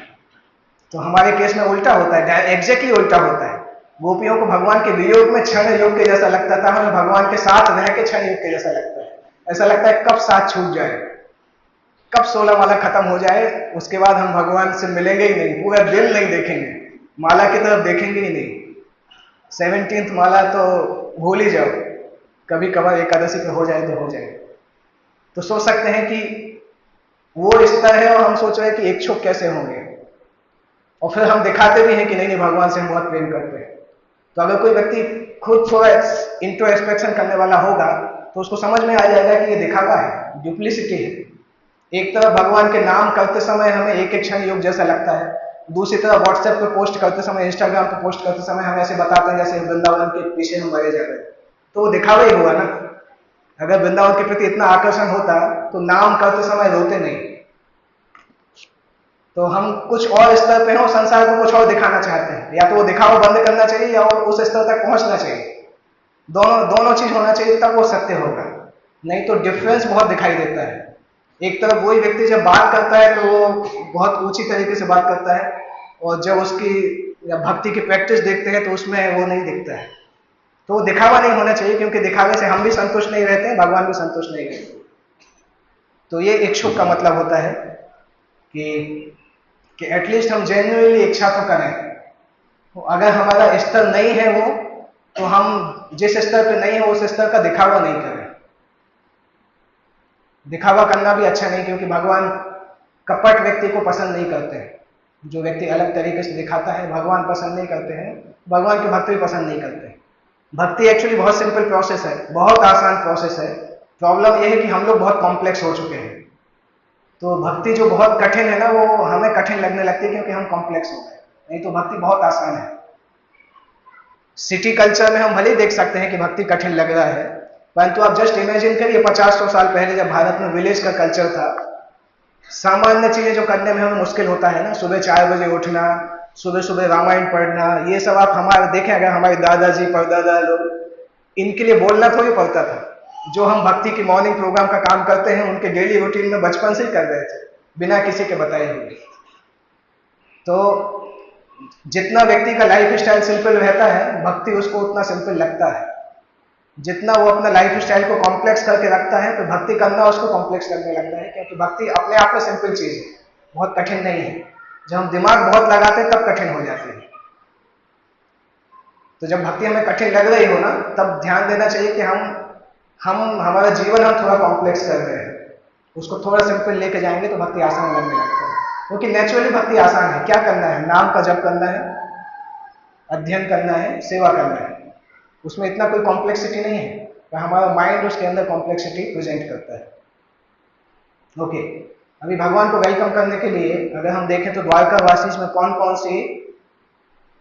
तो हमारे केस में उल्टा होता है, एग्जैक्टली उल्टा होता है। गोपियों को भगवान के वियोग में क्षण युग के जैसा लगता था, हमें भगवान के साथ रह के क्षण युग के जैसा लगता है। ऐसा लगता है कब साथ छूट जाए, कब 16 माला खत्म हो जाए, उसके बाद हम भगवान से मिलेंगे ही नहीं, पूरा दिन नहीं देखेंगे, माला की तरफ देखेंगे ही नहीं। 17th माला तो भूल ही जाओ, कभी कभार एकादशी पे हो जाए तो हो जाए। तो सोच सकते हैं कि वो स्तर है और हम सोच रहे हैं कि इच्छुक कैसे होंगे, और फिर हम दिखाते भी हैं कि नहीं नहीं भगवान से हम बहुत प्रेम करते हैं। तो अगर कोई व्यक्ति खुद थोड़ा इंट्रोस्पेक्शन करने वाला होगा तो उसको समझ में आ जाएगा कि ये दिखावा है, डुप्लिसिटी है। एक तरफ भगवान के नाम करते समय हमें एक एक क्षण युग जैसा लगता है, दूसरी तरफ व्हाट्सएप पे पोस्ट करते समय, इंस्टाग्राम पे पोस्ट करते समय हम ऐसे बताते हैं जैसे वृंदावन के पीछे हम मरे जा रहे हैं। तो वो दिखावा ही हुआ ना। अगर वृंदावन के प्रति इतना आकर्षण होता तो नाम करते समय रोते नहीं। तो हम कुछ और स्तर पे हो, संसार को कुछ और दिखाना चाहते हैं, या तो वो दिखावा बंद करना चाहिए या उस स्तर तक पहुंचना चाहिए। दोनों चीज होना चाहिए, तब वो सत्य होगा। नहीं तो डिफरेंस बहुत दिखाई देता है। एक तरफ वही व्यक्ति जब बात करता है तो वो बहुत ऊंची तरीके से बात करता है, और जब उसकी भक्ति की प्रैक्टिस देखते हैं तो उसमें वो नहीं दिखता है। तो वो दिखावा नहीं होना चाहिए, क्योंकि दिखावे से हम भी संतुष्ट नहीं रहते हैं, भगवान भी संतुष्ट नहीं रहते। तो ये इच्छुक का मतलब होता है कि एटलीस्ट हम जेन्युइनली इच्छा तो करें। तो अगर हमारा स्तर नहीं है वो, तो हम जिस स्तर पे नहीं हो उस स्तर का दिखावा नहीं करें। दिखावा करना भी अच्छा नहीं, क्योंकि भगवान कपट व्यक्ति को पसंद नहीं करते हैं। जो व्यक्ति अलग तरीके से दिखाता है भगवान पसंद नहीं करते हैं, भगवान के भक्त भी पसंद नहीं करते हैं। भक्ति एक्चुअली बहुत सिंपल प्रोसेस है, बहुत आसान प्रोसेस है। प्रॉब्लम यह है कि हम लोग बहुत कॉम्प्लेक्स हो चुके हैं। तो भक्ति जो बहुत कठिन है ना, वो हमें कठिन लगने लगती है क्योंकि हम कॉम्प्लेक्स हो गए। नहीं तो भक्ति बहुत आसान है। सिटी कल्चर में हम भले ही देख सकते हैं कि भक्ति कठिन लग रहा है, परंतु आप जस्ट इमेजिन करिए 50-100 साल पहले जब भारत में विलेज का कल्चर था, सामान्य चीजें जो करने में हमें मुश्किल होता है ना, सुबह 4 बजे उठना, सुबह सुबह रामायण पढ़ना, ये सब आप हमारे देखें, अगर हमारे दादाजी परदादा लोग, इनके लिए बोलना थोड़ी पड़ता था। जो हम भक्ति की मॉर्निंग प्रोग्राम का काम करते हैं उनके डेली रूटीन में बचपन से ही कर रहे थे, बिना किसी के बताए हुए। तो जितना व्यक्ति का लाइफ स्टाइल सिंपल रहता है, भक्ति उसको उतना सिंपल लगता है। जितना वो अपना लाइफ स्टाइल को कॉम्प्लेक्स करके रखता है, तो भक्ति करना उसको कॉम्प्लेक्स लगने लगता है, क्योंकि भक्ति अपने आप में सिंपल चीज है, बहुत कठिन नहीं है। जब हम दिमाग बहुत लगाते हैं तब कठिन हो जाती है। तो जब भक्ति हमें कठिन लग रही हो ना, तब ध्यान देना चाहिए कि हमारा जीवन हम थोड़ा कॉम्प्लेक्स कर रहे हैं, उसको थोड़ा सिंपल लेके जाएंगे तो भक्ति आसान लगने लगता है। क्योंकि नेचुरली भक्ति आसान है। क्या करना है? नाम का जप करना है, अध्ययन करना है, सेवा करना है। उसमें इतना कोई कॉम्प्लेक्सिटी नहीं है, तो हमारा माइंड उसके अंदर कॉम्प्लेक्सिटी प्रेजेंट करता है। ओके, अभी भगवान को वेलकम करने के लिए अगर हम देखें तो द्वारकावासी में कौन कौन सी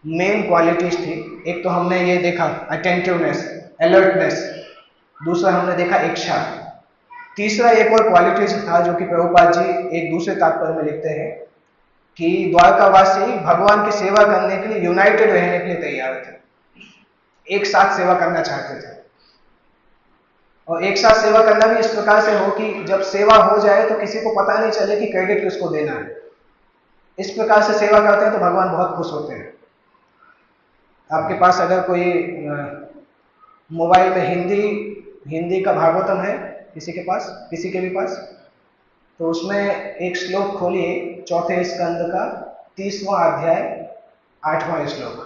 मेन क्वालिटीज थी। एक तो हमने ये देखा अटेंटिवनेस, अलर्टनेस। दूसरा हमने देखा इच्छा। तीसरा एक और क्वालिटीज था जो कि प्रभुपाद जी एक दूसरे तात्पर्य में लिखते हैं कि द्वारकावासी भगवान की सेवा करने के लिए यूनाइटेड रहने के लिए तैयार थे, एक साथ सेवा करना चाहते थे। और एक साथ सेवा करना भी इस प्रकार से हो कि जब सेवा हो जाए तो किसी को पता नहीं चले कि क्रेडिट किसको देना है। इस प्रकार से सेवा करते हैं तो भगवान बहुत खुश होते हैं। आपके पास अगर कोई मोबाइल में हिंदी का भागवतम है, किसी के भी पास, तो उसमें एक श्लोक खोलिए, चौथे स्कंद का 30वां अध्याय 8वां श्लोक,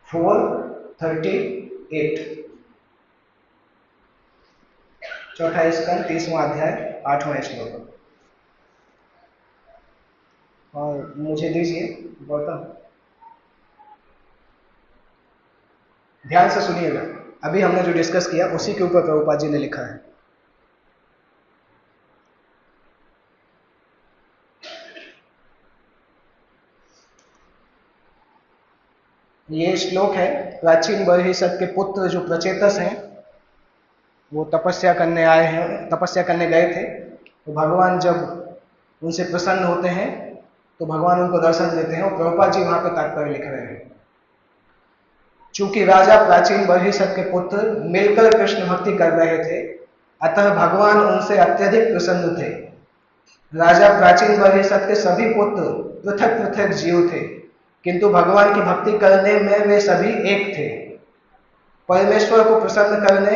4:38। चौथा स्कंद 30वां अध्याय 8वां श्लोक। और मुझे दीजिए गौतम, ध्यान से सुनिएगा। अभी हमने जो डिस्कस किया उसी के ऊपर प्रभुपाद जी ने लिखा है। ये श्लोक है, प्राचीन बर्हिसत के पुत्र जो प्रचेतस हैं, वो तपस्या करने आए हैं, तपस्या करने गए थे। तो भगवान जब उनसे प्रसन्न होते हैं तो भगवान उनको दर्शन देते हैं, और प्रभुपाद जी वहां पे तात्पर्य लिख रहे हैं। चूंकि राजा प्राचीन बर्हिसत के पुत्र मिलकर कृष्ण भक्ति कर रहे थे, अतः भगवान उनसे अत्यधिक प्रसन्न थे। राजा प्राचीन बर्हिसत के सभी पुत्र पृथक पृथक जीव थे, किंतु भगवान की भक्ति करने में वे सभी एक थे। परमेश्वर को प्रसन्न करने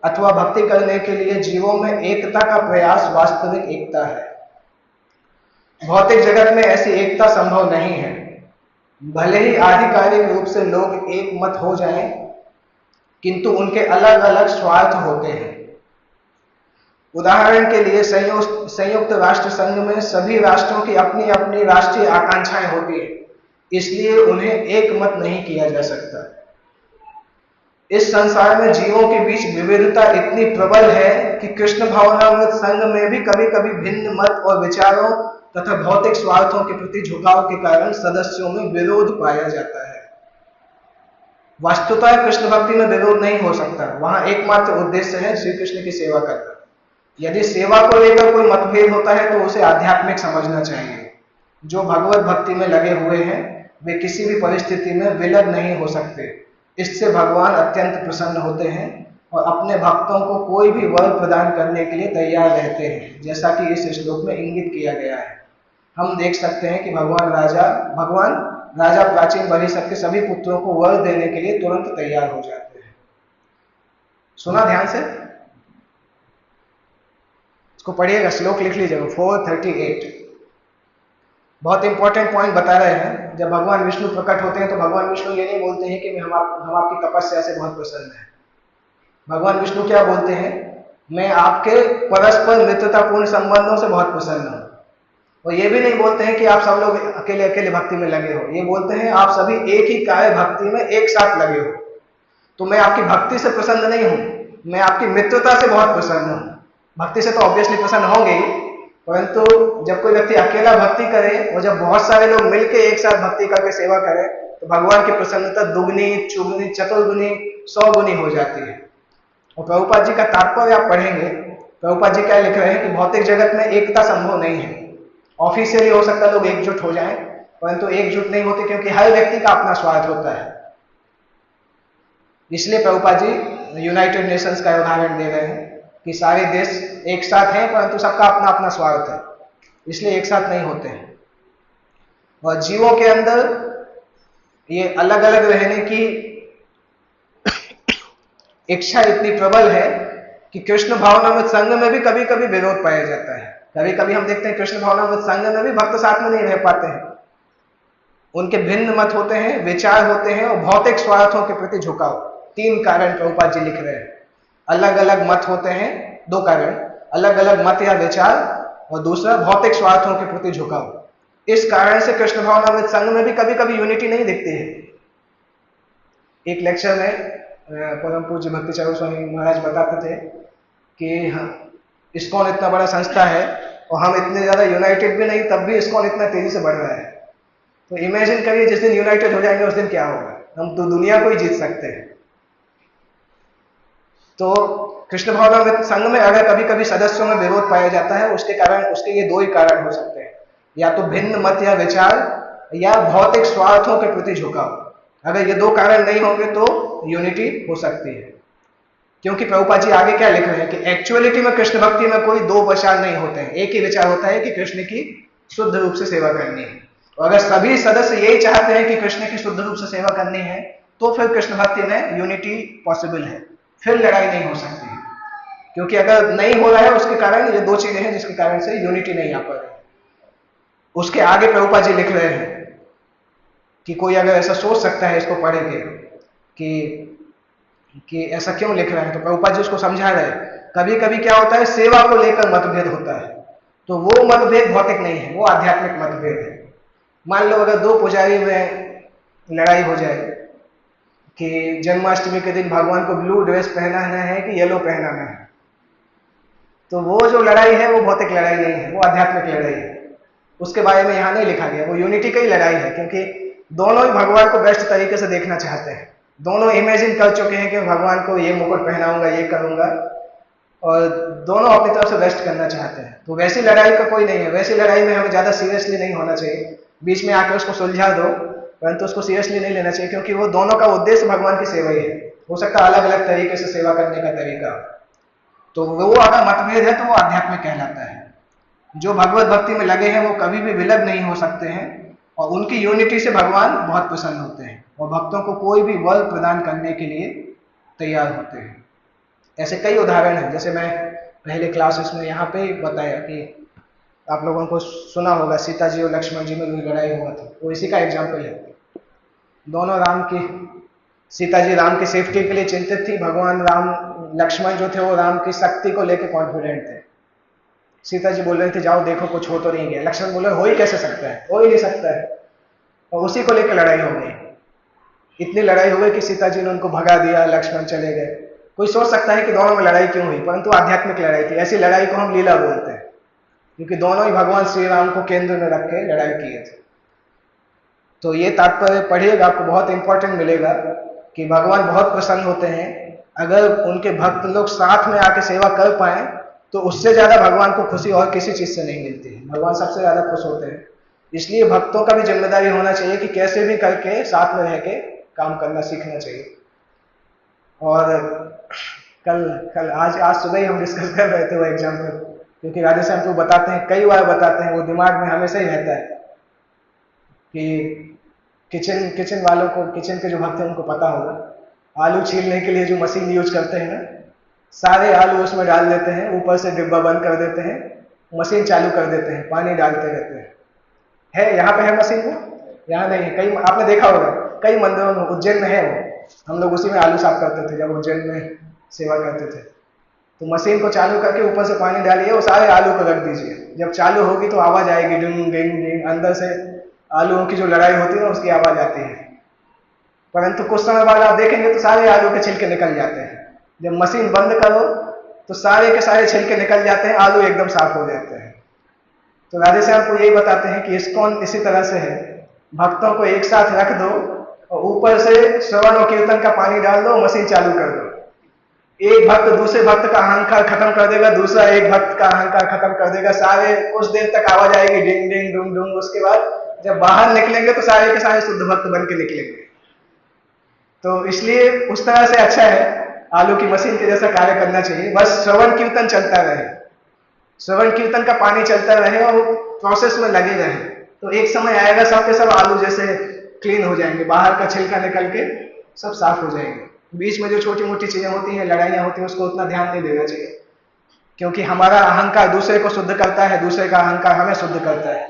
अथवा भक्ति करने के लिए जीवों में एकता का प्रयास वास्तविक एकता है। भौतिक जगत में ऐसी एकता संभव नहीं है। भले ही आधिकारिक रूप से लोग एक मत हो जाएं, किंतु उनके अलग अलग स्वार्थ होते हैं। उदाहरण के लिए संयुक्त राष्ट्र संघ में सभी राष्ट्रों की अपनी अपनी राष्ट्रीय आकांक्षाएं होती हैं, इसलिए उन्हें एक मत नहीं किया जा सकता। इस संसार में जीवों के बीच विविधता इतनी प्रबल है कि कृष्ण भावनामृत संघ में भी कभी कभी भिन्न मत और विचारों तथा भौतिक स्वार्थों के प्रति झुकाव के कारण सदस्यों में विरोध पाया जाता है। वस्तुतः कृष्ण भक्ति में विरोध नहीं हो सकता, वहां एकमात्र उद्देश्य है श्री कृष्ण की सेवा करना। यदि सेवा को लेकर कोई मतभेद होता है तो उसे आध्यात्मिक समझना चाहिए। जो भगवत भक्ति में लगे हुए हैं वे किसी भी परिस्थिति में विलग नहीं हो सकते। इससे भगवान अत्यंत प्रसन्न होते हैं और अपने भक्तों को कोई भी वर प्रदान करने के लिए तैयार रहते हैं, जैसा कि इस श्लोक में इंगित किया गया है। हम देख सकते हैं कि भगवान राजा प्राचीन बर्हिसत के सभी पुत्रों को वर देने के लिए तुरंत तैयार हो जाते हैं। सुना ध्यान से, इसको पढ़िएगा, श्लोक लिख लीजिएगा, 4:38। बहुत इंपॉर्टेंट पॉइंट बता रहे हैं। जब भगवान विष्णु प्रकट होते हैं तो भगवान विष्णु ये नहीं बोलते हैं कि हम आपकी तपस्या से बहुत प्रसन्न हैं। भगवान विष्णु क्या बोलते हैं? मैं आपके परस्पर मित्रतापूर्ण संबंधों से बहुत प्रसन्न हूं। और ये भी नहीं बोलते हैं कि आप सब लोग अकेले अकेले भक्ति में लगे हो। ये बोलते हैं आप सभी एक ही कार्य भक्ति में एक साथ लगे हो। तो मैं आपकी भक्ति से प्रसन्न नहीं हूं, मैं आपकी मित्रता से बहुत प्रसन्न हूं। भक्ति से तो ऑब्वियसली प्रसन्न होंगे ही, परंतु जब कोई व्यक्ति अकेला भक्ति करे और जब बहुत सारे लोग मिलकर एक साथ भक्ति करके सेवा करें तो भगवान की प्रसन्नता दुगनी, चुगनी, चतुर्गुनी, 100 गुनी हो जाती है। और प्रभुपाद जी का तात्पर्य आप पढ़ेंगे, प्रभुपाद जी क्या लिख रहे हैं कि भौतिक जगत में एकता संभव नहीं है। ऑफिशियली हो सकता है लोग एकजुट हो जाएं, परंतु एकजुट नहीं होते, क्योंकि हर व्यक्ति का अपना स्वार्थ होता है। इसलिए प्रभुपाद जी यूनाइटेड नेशंस का उदाहरण दे रहे हैं कि सारे देश एक साथ हैं, परंतु सबका अपना अपना स्वार्थ है, इसलिए एक साथ नहीं होते हैं। और जीवों के अंदर ये अलग अलग रहने की इच्छा इतनी प्रबल है कि कृष्ण भावनामृत संघ में भी कभी कभी विरोध पाया जाता है। कभी कभी हम देखते हैं कृष्ण भावनामृत संघ में भी भक्त साथ में नहीं रह पाते हैं। उनके भिन्न मत होते हैं, विचार होते हैं और भौतिक स्वार्थों के प्रति झुकाव। 3 कारण प्रभुपाद जी लिख रहे हैं। अलग अलग मत होते हैं, 2 कारण, अलग अलग मत या विचार, और दूसरा भौतिक स्वार्थों के प्रति झुकाव। इस कारण से कृष्ण भावनामृत संघ में भी कभी कभी यूनिटी नहीं दिखती है। एक लेक्चर में परम पूज्य भक्ति चारू स्वामी महाराज बताते थे कि इस्कॉन इतना बड़ा संस्था है और हम इतने ज्यादा यूनाइटेड भी नहीं, तब भी इस्कॉन इतना तेजी से बढ़ रहा है। तो इमेजिन करिए जिस दिन यूनाइटेड हो जाएंगे उस दिन क्या होगा। हम तो दुनिया को ही जीत सकते हैं। तो कृष्ण भावनामृत संघ में अगर कभी कभी सदस्यों में विरोध पाया जाता है, उसके ये 2 ही कारण हो सकते हैं, या तो भिन्न मत या विचार या भौतिक स्वार्थों के प्रति झुकाव। अगर ये 2 कारण नहीं होंगे तो यूनिटी हो सकती है। क्योंकि प्रभुपाद जी आगे क्या लिख रहे हैं कि एक्चुअलिटी में कृष्ण भक्ति में कोई 2 विचार नहीं होते हैं, एक ही विचार होता है कि कृष्ण की शुद्ध रूप से सेवा करनी है। और अगर सभी सदस्य यही चाहते हैं कि कृष्ण की शुद्ध रूप से सेवा करनी है तो फिर कृष्ण भक्ति में यूनिटी पॉसिबल है, फिर लड़ाई नहीं हो सकती है। क्योंकि अगर नहीं हो रहा है उसके कारण ये दो चीजें हैं जिसके कारण से यूनिटी नहीं आ पा रही। उसके आगे प्रभुपाद जी लिख रहे हैं कि कोई अगर ऐसा सोच सकता है इसको पढ़ के कि ऐसा क्यों लिख रहे हैं, तो प्रभुपाद जी उसको समझा रहे हैं कभी कभी क्या होता है सेवा को लेकर मतभेद होता है, तो वो मतभेद भौतिक नहीं है, वो आध्यात्मिक मतभेद है। मान लो अगर दो पुजारी में लड़ाई हो जाए कि जन्माष्टमी के दिन भगवान को ब्लू ड्रेस पहनाना है कि येलो पहनाना है, तो वो जो लड़ाई है वो भौतिक लड़ाई नहीं है, वो आध्यात्मिक लड़ाई है। उसके बारे में यहाँ नहीं लिखा गया, वो यूनिटी की ही लड़ाई है, क्योंकि दोनों ही भगवान को बेस्ट तरीके से देखना चाहते हैं। दोनों इमेजिन कर चुके हैं कि भगवान को ये मुकुट पहनाऊंगा, ये करूंगा, और दोनों अपनी तरफ से बेस्ट करना चाहते हैं। तो वैसी लड़ाई का कोई नहीं है, वैसी लड़ाई में हमें ज्यादा सीरियसली नहीं होना चाहिए, बीच में आकर उसको सुलझा दो, परंतु उसको सीरियसली नहीं लेना चाहिए, क्योंकि वो दोनों का उद्देश्य भगवान की सेवा ही है। हो सकता है अलग अलग तरीके से सेवा करने का तरीका, तो वो अगर मतभेद है तो वो आध्यात्मिक कहलाता है। जो भगवत भक्ति में लगे हैं वो कभी भी विलग नहीं हो सकते हैं, और उनकी यूनिटी से भगवान बहुत प्रसन्न होते हैं और भक्तों को कोई भी बल प्रदान करने के लिए तैयार होते हैं। ऐसे कई उदाहरण हैं, जैसे मैं पहले क्लासेस में यहाँ पे बताया कि आप लोगों को सुना होगा सीता जी और लक्ष्मण जी में भी लड़ाई हुआ था, वो इसी का एग्जाम्पल है। दोनों राम की, सीता जी राम की सेफ्टी के लिए चिंतित थी, भगवान राम, लक्ष्मण जो थे वो राम की शक्ति को लेकर कॉन्फिडेंट थे। सीता जी बोल रही थी जाओ देखो कुछ हो तो नहीं गया, लक्ष्मण बोले हो ही कैसे सकता है, हो ही नहीं सकता है, और उसी को लेकर लड़ाई हो गई। इतनी लड़ाई हो गई कि सीता जी ने उनको भगा दिया, लक्ष्मण चले गए। कोई सोच सकता है कि दोनों में लड़ाई क्यों हुई, परंतु आध्यात्मिक लड़ाई थी। ऐसी लड़ाई को हम लीला बोलते हैं, क्योंकि दोनों ही भगवान श्री राम को केंद्र में रख के लड़ाई किए थे। तो ये तात्पर्य पढ़िएगा, आपको बहुत इंपॉर्टेंट मिलेगा कि भगवान बहुत प्रसन्न होते हैं अगर उनके भक्त लोग साथ में आके सेवा कर पाए, तो उससे ज्यादा भगवान को खुशी और किसी चीज से नहीं मिलती है। भगवान सबसे ज्यादा खुश होते हैं। इसलिए भक्तों का भी जिम्मेदारी होना चाहिए कि कैसे भी करके साथ में रह के काम करना सीखना चाहिए। और कल कल आज आज सुबह ही हम डिस्कस कर रहे थे वो एग्जाम्पल, क्योंकि राधे श्याम को बताते हैं, कई बार बताते हैं, वो दिमाग में हमेशा ही रहता है कि किचन वालों को, किचन के जो भक्त हैं उनको पता होगा, आलू छीलने के लिए जो मशीन यूज करते हैं ना, सारे आलू उसमें डाल देते हैं, ऊपर से डिब्बा बंद कर देते हैं, मशीन चालू कर देते हैं, पानी डालते रहते हैं। है यहाँ पे है मशीन वो? यहाँ नहीं है। कई आपने देखा होगा कई मंदिरों में, उज्जैन में है वो, हम लोग उसी में आलू साफ करते थे जब उज्जैन में सेवा करते थे। तो मशीन को चालू करके ऊपर से पानी डालिए और सारे आलू को रख दीजिए, जब चालू होगी तो आवाज आएगी डिंग डिंग डिंग, अंदर से आलूओं की जो लड़ाई होती है ना उसकी आवाज आती है। परंतु कुछ समय बाद आप देखेंगे तो सारे आलू के छिलके निकल जाते हैं। जब मशीन बंद करो तो सारे के सारे छिलके निकल जाते हैं, आलू एकदम साफ हो जाते हैं। तो राधे श्याम को यही बताते हैं कि इस्कॉन इसी तरह से है, भक्तों को एक साथ रख दो और ऊपर से श्रवण और कीर्तन का पानी डाल दो, मशीन चालू कर दो। एक भक्त दूसरे भक्त का अहंकार खत्म कर देगा, दूसरा एक भक्त का अहंकार खत्म कर देगा, सारे कुछ देर तक आवाज आएगी डिंग डिंग डुंग डुंग, उसके बाद जब बाहर निकलेंगे तो सारे के सारे शुद्ध भक्त बन के निकलेंगे। तो इसलिए उस तरह से अच्छा है, आलू की मशीन के जैसा कार्य करना चाहिए, बस श्रवण कीर्तन चलता रहे, श्रवण कीर्तन का पानी चलता रहे और प्रोसेस में लगे रहे, तो एक समय आएगा सब के सब आलू जैसे क्लीन हो जाएंगे, बाहर का छिलका निकल के सब साफ हो जाएंगे। बीच में जो छोटी मोटी चीजें होती हैं, लड़ाइयां होती हैं, उसको उतना ध्यान नहीं देना चाहिए, क्योंकि हमारा अहंकार दूसरे को शुद्ध करता है, दूसरे का अहंकार हमें शुद्ध करता है,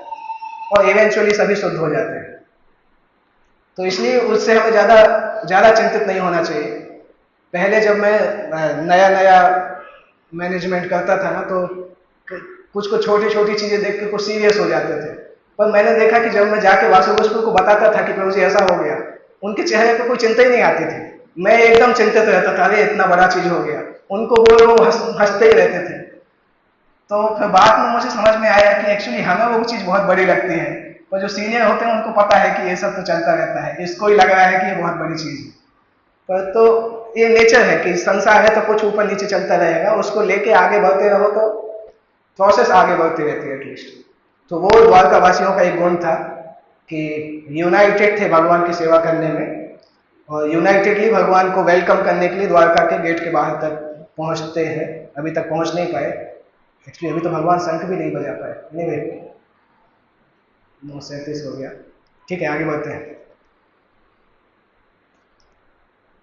और इवेंचुअली सभी शुद्ध हो जाते हैं। तो इसलिए उससे हमें ज्यादा चिंतित नहीं होना चाहिए। पहले जब मैं नया नया मैनेजमेंट करता था ना, तो कुछ छोटी छोटी चीजें देख के कुछ सीरियस हो जाते थे, पर मैंने देखा कि जब मैं जाके वासु गोस्वामी को बताता था कि प्रभु जी ऐसा हो गया, उनके चेहरे पर कोई चिंता ही नहीं आती थी। मैं एकदम चिंतित रहता था, अरे इतना बड़ा चीज हो गया, उनको बोलो वो हंसते ही रहते थे। तो फिर बाद में मुझे समझ में आया कि एक्चुअली हमें वो चीज बहुत बड़ी लगती है, पर जो सीनियर होते हैं उनको पता है कि ये सब तो चलता रहता है, इसको ही लग रहा है कि ये बहुत बड़ी चीज है। पर तो ये नेचर है कि संसार है तो कुछ ऊपर नीचे चलता रहेगा, उसको लेके आगे बढ़ते रहो तो प्रोसेस आगे बढ़ती रहती है एटलीस्ट। तो वो द्वारका वासियों का एक गुण था कि यूनाइटेड थे भगवान की सेवा करने में, और यूनाइटेडली भगवान को वेलकम करने के लिए द्वारका के गेट के बाहर तक पहुंचते हैं। अभी तक पहुंच नहीं पाए एक्चुअली, अभी तो भगवान शंख भी नहीं बजा पाए। एनीवे 9:37 हो गया, ठीक है आगे बढ़ते हैं।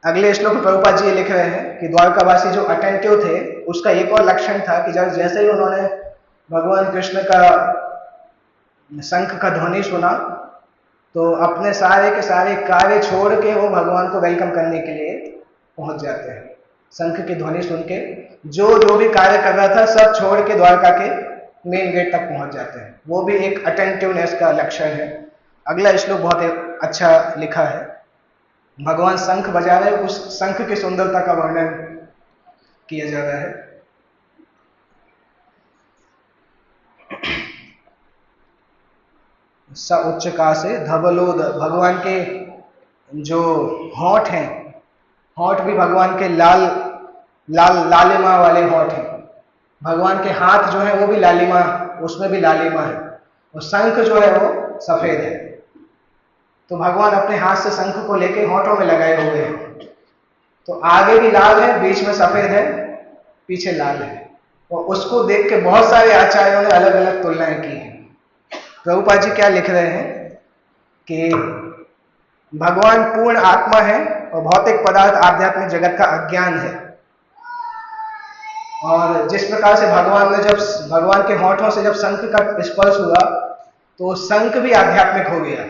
अगले श्लोक में प्रभुपाद जी लिख रहे हैं कि द्वारकावासी जो अटेंटिव थे उसका एक और लक्षण था कि जब जैसे ही उन्होंने भगवान कृष्ण का शंख का ध्वनि सुना तो अपने सारे के सारे कार्य छोड़ के वो भगवान को वेलकम करने के लिए पहुंच जाते हैं। शंख की ध्वनि सुन के जो जो भी कार्य कर रहा था सब छोड़ के द्वारका के मेन गेट तक पहुंच जाते हैं। वो भी एक अटेंटिवनेस का लक्षण है। अगला श्लोक बहुत अच्छा लिखा है। भगवान शंख बजा रहे, उस शंख की सुंदरता का वर्णन किया जा रहा है। स उच्चका से धवलोद, भगवान के जो होंठ हैं, होंठ भी भगवान के लालिमा वाले होंठ हैं। भगवान के हाथ जो है वो भी लालिमा, उसमें भी लालिमा है। और शंख जो है वो सफेद है। तो भगवान अपने हाथ से शंख को लेके होंठों में लगाए हुए हैं। तो आगे भी लाल है, बीच में सफेद है, पीछे लाल है। और उसको देख के बहुत सारे आचार्यों ने अलग अलग तुलनाएं की हैं। प्रभुपाद जी क्या लिख रहे हैं कि भगवान पूर्ण आत्मा है और भौतिक पदार्थ आध्यात्मिक जगत का अज्ञान है। और जिस प्रकार से भगवान ने जब भगवान के होंठों से जब शंख का स्पर्श हुआ तो शंख भी आध्यात्मिक हो गया।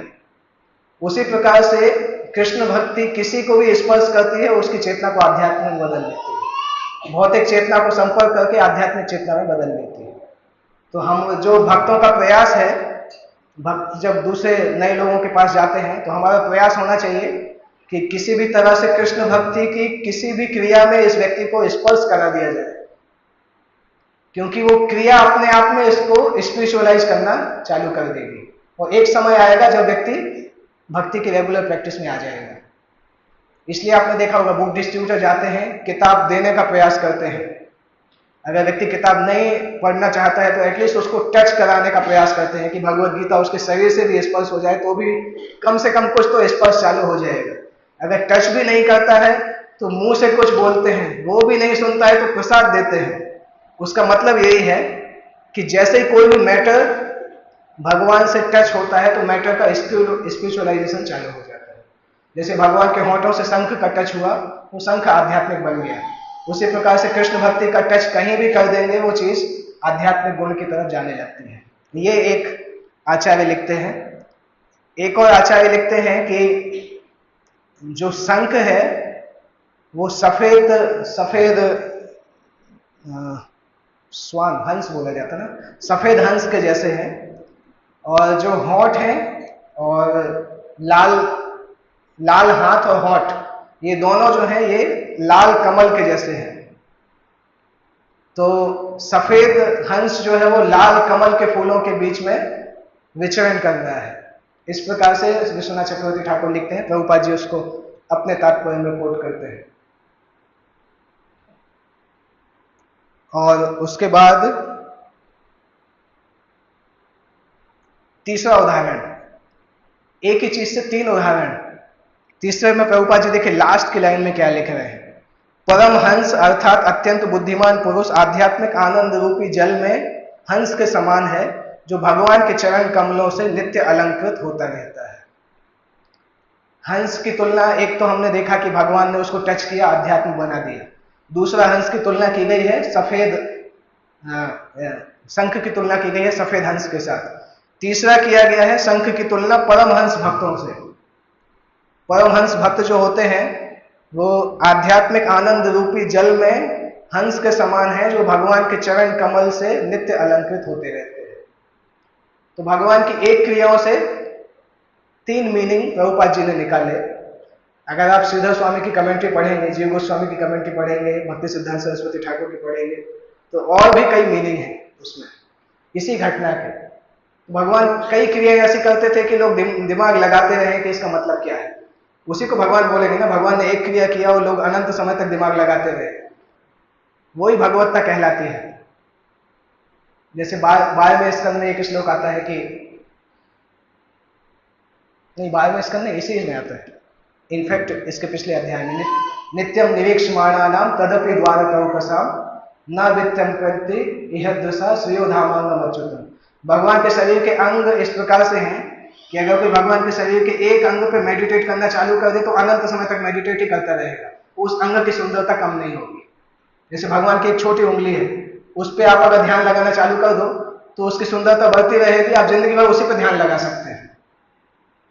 उसी प्रकार से कृष्ण भक्ति किसी को भी स्पर्श करती है, उसकी चेतना को आध्यात्मिक में बदल देती है। भौतिक चेतना को संपर्क करके आध्यात्मिक चेतना में बदल देती है। तो हम जो भक्तों का प्रयास है, भक्त जब दूसरे नए लोगों के पास जाते हैं तो हमारा प्रयास होना चाहिए कि किसी भी तरह से कृष्ण भक्ति की किसी भी क्रिया में इस व्यक्ति को स्पर्श करा दिया जाए, क्योंकि वो क्रिया अपने आप में इसको स्पिरिचुअलाइज करना चालू कर देगी। और एक समय आएगा जब व्यक्ति भक्ति की रेगुलर प्रैक्टिस में आ जाएगा। इसलिए आपने देखा होगा बुक डिस्ट्रीब्यूटर जाते हैं, किताब देने का प्रयास करते हैं। अगर व्यक्ति किताब नहीं पढ़ना चाहता है तो एटलीस्ट उसको टच कराने का प्रयास करते हैं कि भगवत गीता उसके शरीर से भी स्पर्श हो जाए, तो भी कम से कम कुछ तो स्पर्श चालू हो जाएगा। अगर टच भी नहीं करता है तो मुंह से कुछ बोलते हैं, वो भी नहीं सुनता है तो प्रसाद देते हैं। उसका मतलब यही है कि जैसे ही कोई भी मैटर भगवान से टच होता है तो मैटर का स्पिरिचुअलाइजेशन चालू हो जाता है। जैसे भगवान के होंठों से शंख का टच हुआ, वो शंख आध्यात्मिक बन गया। उसी प्रकार से कृष्ण भक्ति का टच कहीं भी कर देंगे, वो चीज आध्यात्मिक गुण की तरफ जाने लगती है। ये एक आचार्य लिखते हैं। एक और आचार्य लिखते हैं कि जो शंख है वो सफेद सफेद स्वान, हंस बोला जाता है ना, सफेद हंस के जैसे हैं। और जो होंठ है और लाल लाल हाथ और होंठ, ये दोनों जो है ये लाल कमल के जैसे हैं। तो सफेद हंस जो है वो लाल कमल के फूलों के बीच में विचरण कर रहा है। इस प्रकार से विश्वनाथ चक्रवर्ती ठाकुर लिखते हैं। प्रभुपाद जी उसको अपने तात्पर्य में कोट करते हैं। और उसके बाद तीसरा उदाहरण, एक ही चीज से तीन उदाहरण। तीसरे में प्रभुपाद जी देखिए लास्ट की लाइन में क्या लिख रहे हैं। परम हंस अर्थात अत्यंत बुद्धिमान पुरुष आध्यात्मिक आनंद रूपी जल में हंस के समान है, जो भगवान के चरण कमलों से नित्य अलंकृत होता रहता है। हंस की तुलना, एक तो हमने देखा कि भगवान ने उसको टच किया, आध्यात्मिक बना दिया। दूसरा हंस की तुलना की गई है सफेद शंख की तुलना की गई है सफेद हंस के साथ। तीसरा किया गया है शंख की तुलना परमहंस भक्तों से। परमहंस भक्त जो होते हैं वो आध्यात्मिक आनंद रूपी जल में हंस के समान है, जो भगवान के चरण कमल से नित्य अलंकृत होते रहते हैं। तो भगवान की एक क्रियाओं से तीन मीनिंग प्रभुपाद जी ने निकाले। अगर आप श्रीधर स्वामी की कमेंट्री पढ़ेंगे, जीव गोस्वामी की कमेंट्री पढ़ेंगे, भक्ति सिद्धांत सरस्वती ठाकुर की पढ़ेंगे, तो और भी कई मीनिंग है उसमें इसी घटना के। भगवान कई क्रियाएं ऐसी करते थे कि लोग दिमाग लगाते रहे कि इसका मतलब क्या है। उसी को भगवान बोलेंगे ना, भगवान ने एक क्रिया किया और लोग अनंत समय तक दिमाग लगाते रहे, वही भगवत्ता कहलाती है। जैसे 12वें स्कंद में एक श्लोक आता है कि नहीं, 12वें स्कंद में इसी में आता है, इनफैक्ट इसके पिछले अध्याय में, नित्यम निरीक्षमाणा नाम तदपि द्वारकौकसाम न वित्यम प्रति इह दशा श्रियो धामांगम अच्युतम। भगवान के शरीर के अंग इस प्रकार से हैं कि अगर कोई भगवान के शरीर के एक अंग पे मेडिटेट करना चालू कर दे तो अनंत समय तक मेडिटेट ही करता रहेगा, उस अंग की सुंदरता कम नहीं होगी। जैसे भगवान की एक छोटी उंगली है, उस पर आप अगर ध्यान लगाना चालू कर दो तो उसकी सुंदरता बढ़ती रहेगी, आप जिंदगी भर उसी पर ध्यान लगा सकते हैं।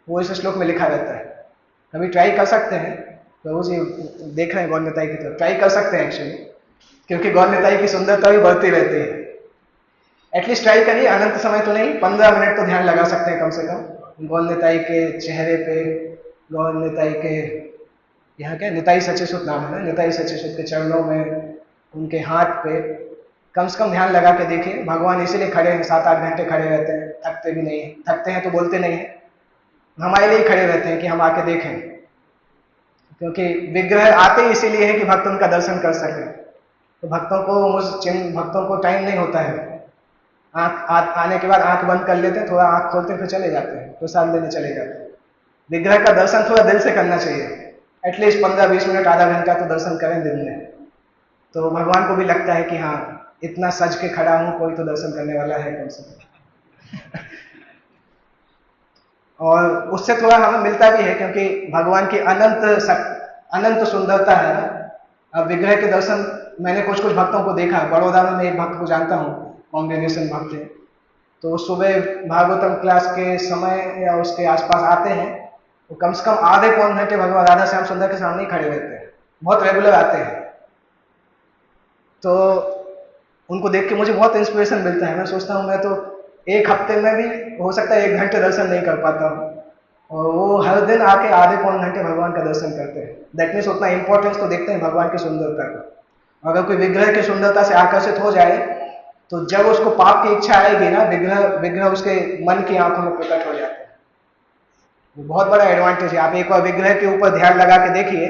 वो इस श्लोक में लिखा रहता है। कभी ट्राई कर सकते हैं, प्रभु जी देख रहे हैं गौर निताई की तरफ, ट्राई कर सकते हैं एक्चुअली, क्योंकि गौर निताई की सुंदरता भी बढ़ती रहती है। एटलीस्ट ट्राई करिए, अनंत समय तो नहीं, 15 मिनट तो ध्यान लगा सकते हैं कम से कम गौर निताई के चेहरे पे, गौर निताई के यहाँ क्या निताई सचेसुत नाम है, निताई सचेसुत के चरणों में, उनके हाथ पे कम से कम ध्यान लगा के देखिए। भगवान इसीलिए खड़े हैं, 7-8 घंटे खड़े रहते हैं, थकते भी नहीं है। थकते हैं तो बोलते नहीं है, हमारे लिए खड़े रहते हैं कि हम आके देखें, क्योंकि विग्रह आते ही इसीलिए है कि भक्त उनका दर्शन कर सके। तो भक्तों को टाइम नहीं होता है, आने के बाद आंख बंद कर लेते हैं, थोड़ा आंख खोलते हैं, फिर चले जाते हैं, प्रसाद लेने चले जाते हैं। विग्रह का दर्शन थोड़ा दिल से करना चाहिए, एटलीस्ट 15-20 मिनट, आधा घंटा तो दर्शन करें दिन में, तो भगवान को भी लगता है कि हाँ इतना सज के खड़ा हूं, कोई तो दर्शन करने वाला है कम से कम। और उससे थोड़ा हमें मिलता भी है, क्योंकि भगवान की अनंत सुंदरता है ना। अब विग्रह के दर्शन मैंने कुछ भक्तों को देखा, बड़ौदा में मैं एक भक्त को जानता हूँ, कांग्रेगेशन भक्त है, तो सुबह भागवतम क्लास के समय या उसके आसपास आते हैं, वो कम से कम आधे पौन घंटे भगवान राधा श्याम सुंदर के सामने ही खड़े रहते हैं, बहुत रेगुलर आते हैं। तो उनको देख के मुझे बहुत इंस्पिरेशन मिलता है। मैं सोचता हूँ मैं तो एक हफ्ते में भी हो सकता है 1 घंटे दर्शन नहीं कर पाता हूँ, और वो हर दिन आके आधे पौन घंटे भगवान का दर्शन करते हैं। दैट मीन्स उतना इंपॉर्टेंस तो देखते हैं भगवान की सुंदरता का। अगर कोई विग्रह की सुंदरता से आकर्षित हो जाए तो जब उसको पाप की इच्छा आएगी ना, विग्रह उसके मन की आंखों में प्रकट हो जाता है। वो बहुत बड़ा एडवांटेज है। आप एक बार विग्रह के ऊपर ध्यान लगा के देखिए,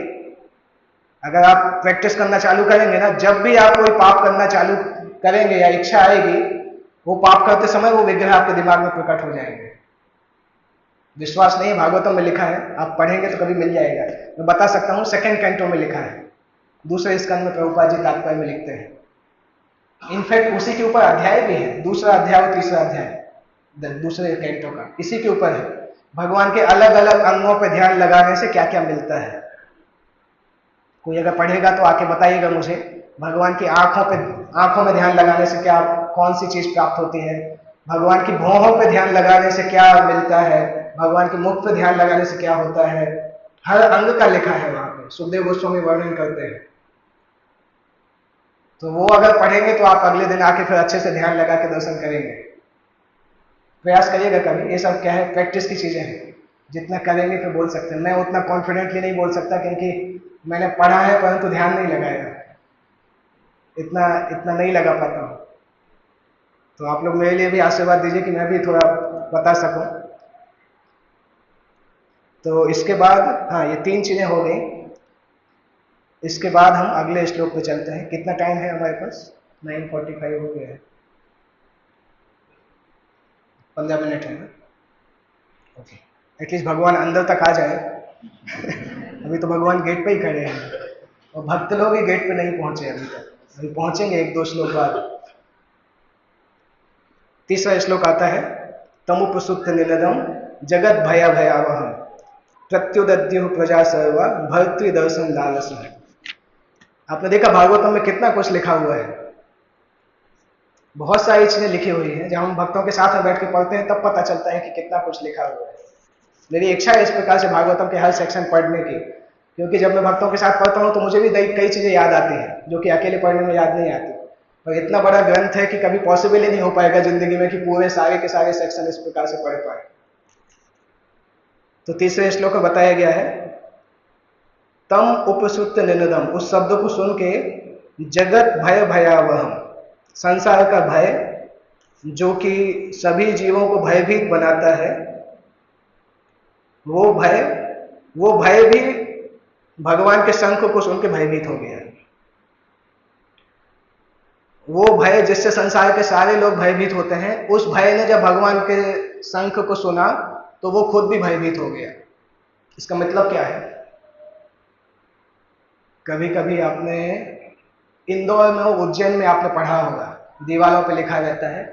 अगर आप प्रैक्टिस करना चालू करेंगे ना, जब भी आप कोई पाप करना चालू करेंगे या इच्छा आएगी, वो पाप करते समय वो विग्रह आपके दिमाग में प्रकट हो जाएंगे। विश्वास नहीं है, भागवतम में लिखा है, आप पढ़ेंगे तो कभी मिल जाएगा। मैं बता सकता हूँ, 2nd कैंटो में लिखा है, दूसरे स्कंद में प्रभुपाद जी तात्पर्य में लिखते हैं। इनफैक्ट उसी के ऊपर अध्याय भी है, दूसरा अध्याय और तीसरा अध्याय दूसरे कैंटो का इसी के ऊपर है, भगवान के अलग अलग अंगों पर ध्यान लगाने से क्या क्या मिलता है। कोई अगर पढ़ेगा तो आके बताइएगा मुझे, भगवान की आंखों में ध्यान लगाने से क्या, कौन सी चीज प्राप्त होती है, भगवान की भौहों पे ध्यान लगाने से क्या मिलता है, भगवान के मुख पे ध्यान लगाने से क्या होता है। हर अंग का लिखा है वहां पे, सुखदेव गोस्वामी वर्णन करते हैं। तो वो अगर पढ़ेंगे तो आप अगले दिन आके फिर अच्छे से ध्यान लगा के दर्शन करेंगे। प्रयास करिएगा कभी, ये सब क्या है, प्रैक्टिस की चीजें हैं, जितना करेंगे फिर बोल सकते हैं। मैं उतना कॉन्फिडेंटली नहीं बोल सकता, क्योंकि मैंने पढ़ा है परंतु ध्यान नहीं लगाया, इतना नहीं लगा पाता हूँ। तो आप लोग मेरे लिए भी आशीर्वाद दीजिए कि मैं भी थोड़ा बता सकूं। तो इसके बाद हाँ, ये 3 चीजें हो गई। इसके बाद हम अगले श्लोक पे चलते हैं। कितना टाइम है हमारे पास? 9:45 हो गया है, 15 मिनट है ना। ओके, एटलीस्ट भगवान अंदर तक आ जाए। अभी तो भगवान गेट पे ही खड़े हैं, और भक्त लोग ही गेट पे नहीं पहुंचे अभी तक, अभी पहुंचेंगे 1-2 श्लोक बाद। तीसरा श्लोक आता है, तमुपसुप्त निनदम जगत भय भयावहम प्रत्युदद्यु प्रजा सर्वा भर्तृ दर्शन लालस। आपने देखा भागवतम में कितना कुछ लिखा हुआ है, बहुत सारी चीजें लिखी हुई है। जब हम भक्तों के साथ में बैठ के पढ़ते हैं तब पता चलता है कि कितना कुछ लिखा हुआ है। मेरी इच्छा है इस प्रकार से भागवतम के हर सेक्शन पढ़ने की, क्योंकि जब मैं भक्तों के साथ पढ़ता हूँ तो मुझे भी कई चीजें याद आती हैं जो कि अकेले पढ़ने में याद नहीं आती। और इतना बड़ा ग्रंथ है कि कभी पॉसिबल ही नहीं हो पाएगा जिंदगी में कि पूरे सारे के सारे सेक्शन इस प्रकार से पढ़ पाए। तो तीसरे श्लोक में बताया गया है, तम उपसुप्त निनदम, उस शब्द को सुन के जगत भय भयावहम, संसार का भय जो कि सभी जीवों को भयभीत बनाता है, वो भय भी भगवान के शंख को सुन के भयभीत हो गया। वो भय जिससे संसार के सारे लोग भयभीत होते हैं, उस भय ने जब भगवान के शंख को सुना तो वो खुद भी भयभीत हो गया। इसका मतलब क्या है? कभी कभी आपने इंदौर में, उज्जैन में आपने पढ़ा होगा, दीवारों पे लिखा रहता है,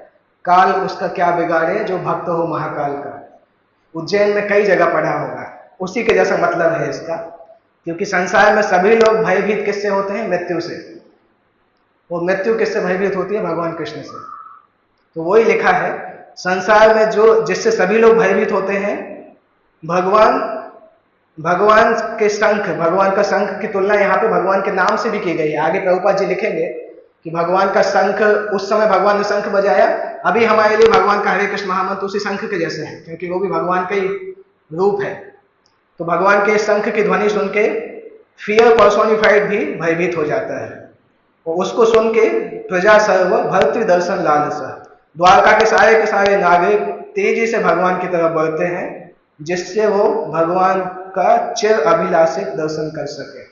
काल उसका क्या बिगाड़े जो भक्त हो महाकाल का। उज्जैन में कई जगह पढ़ा होगा, उसी के जैसा मतलब है इसका। क्योंकि संसार में सभी लोग भयभीत किससे होते हैं? मृत्यु से। वो मृत्यु किससे भयभीत होती है? भगवान कृष्ण से। तो वही लिखा है, संसार में जो जिससे सभी लोग भयभीत होते हैं, भगवान के शंख, भगवान का शंख की तुलना यहाँ पे भगवान के नाम से भी की गई है। आगे प्रभुपाद जी लिखेंगे कि भगवान का शंख, उस समय भगवान ने शंख बजाया, अभी हमारे लिए भगवान का हरे कृष्ण महामंत्र उसी शंख के जैसे है, क्योंकि वो भी भगवान का ही रूप है। तो भगवान के शंख की ध्वनि सुन के फियर पर्सोनिफाइड भी भयभीत हो जाता है, और उसको सुन के प्रजा सर्व भर्तृ दर्शन लालसा, द्वारका के सारे नागरिक तेजी से भगवान की तरफ बढ़ते हैं, जिससे वो भगवान का चिर अभिलाषित दर्शन कर सके।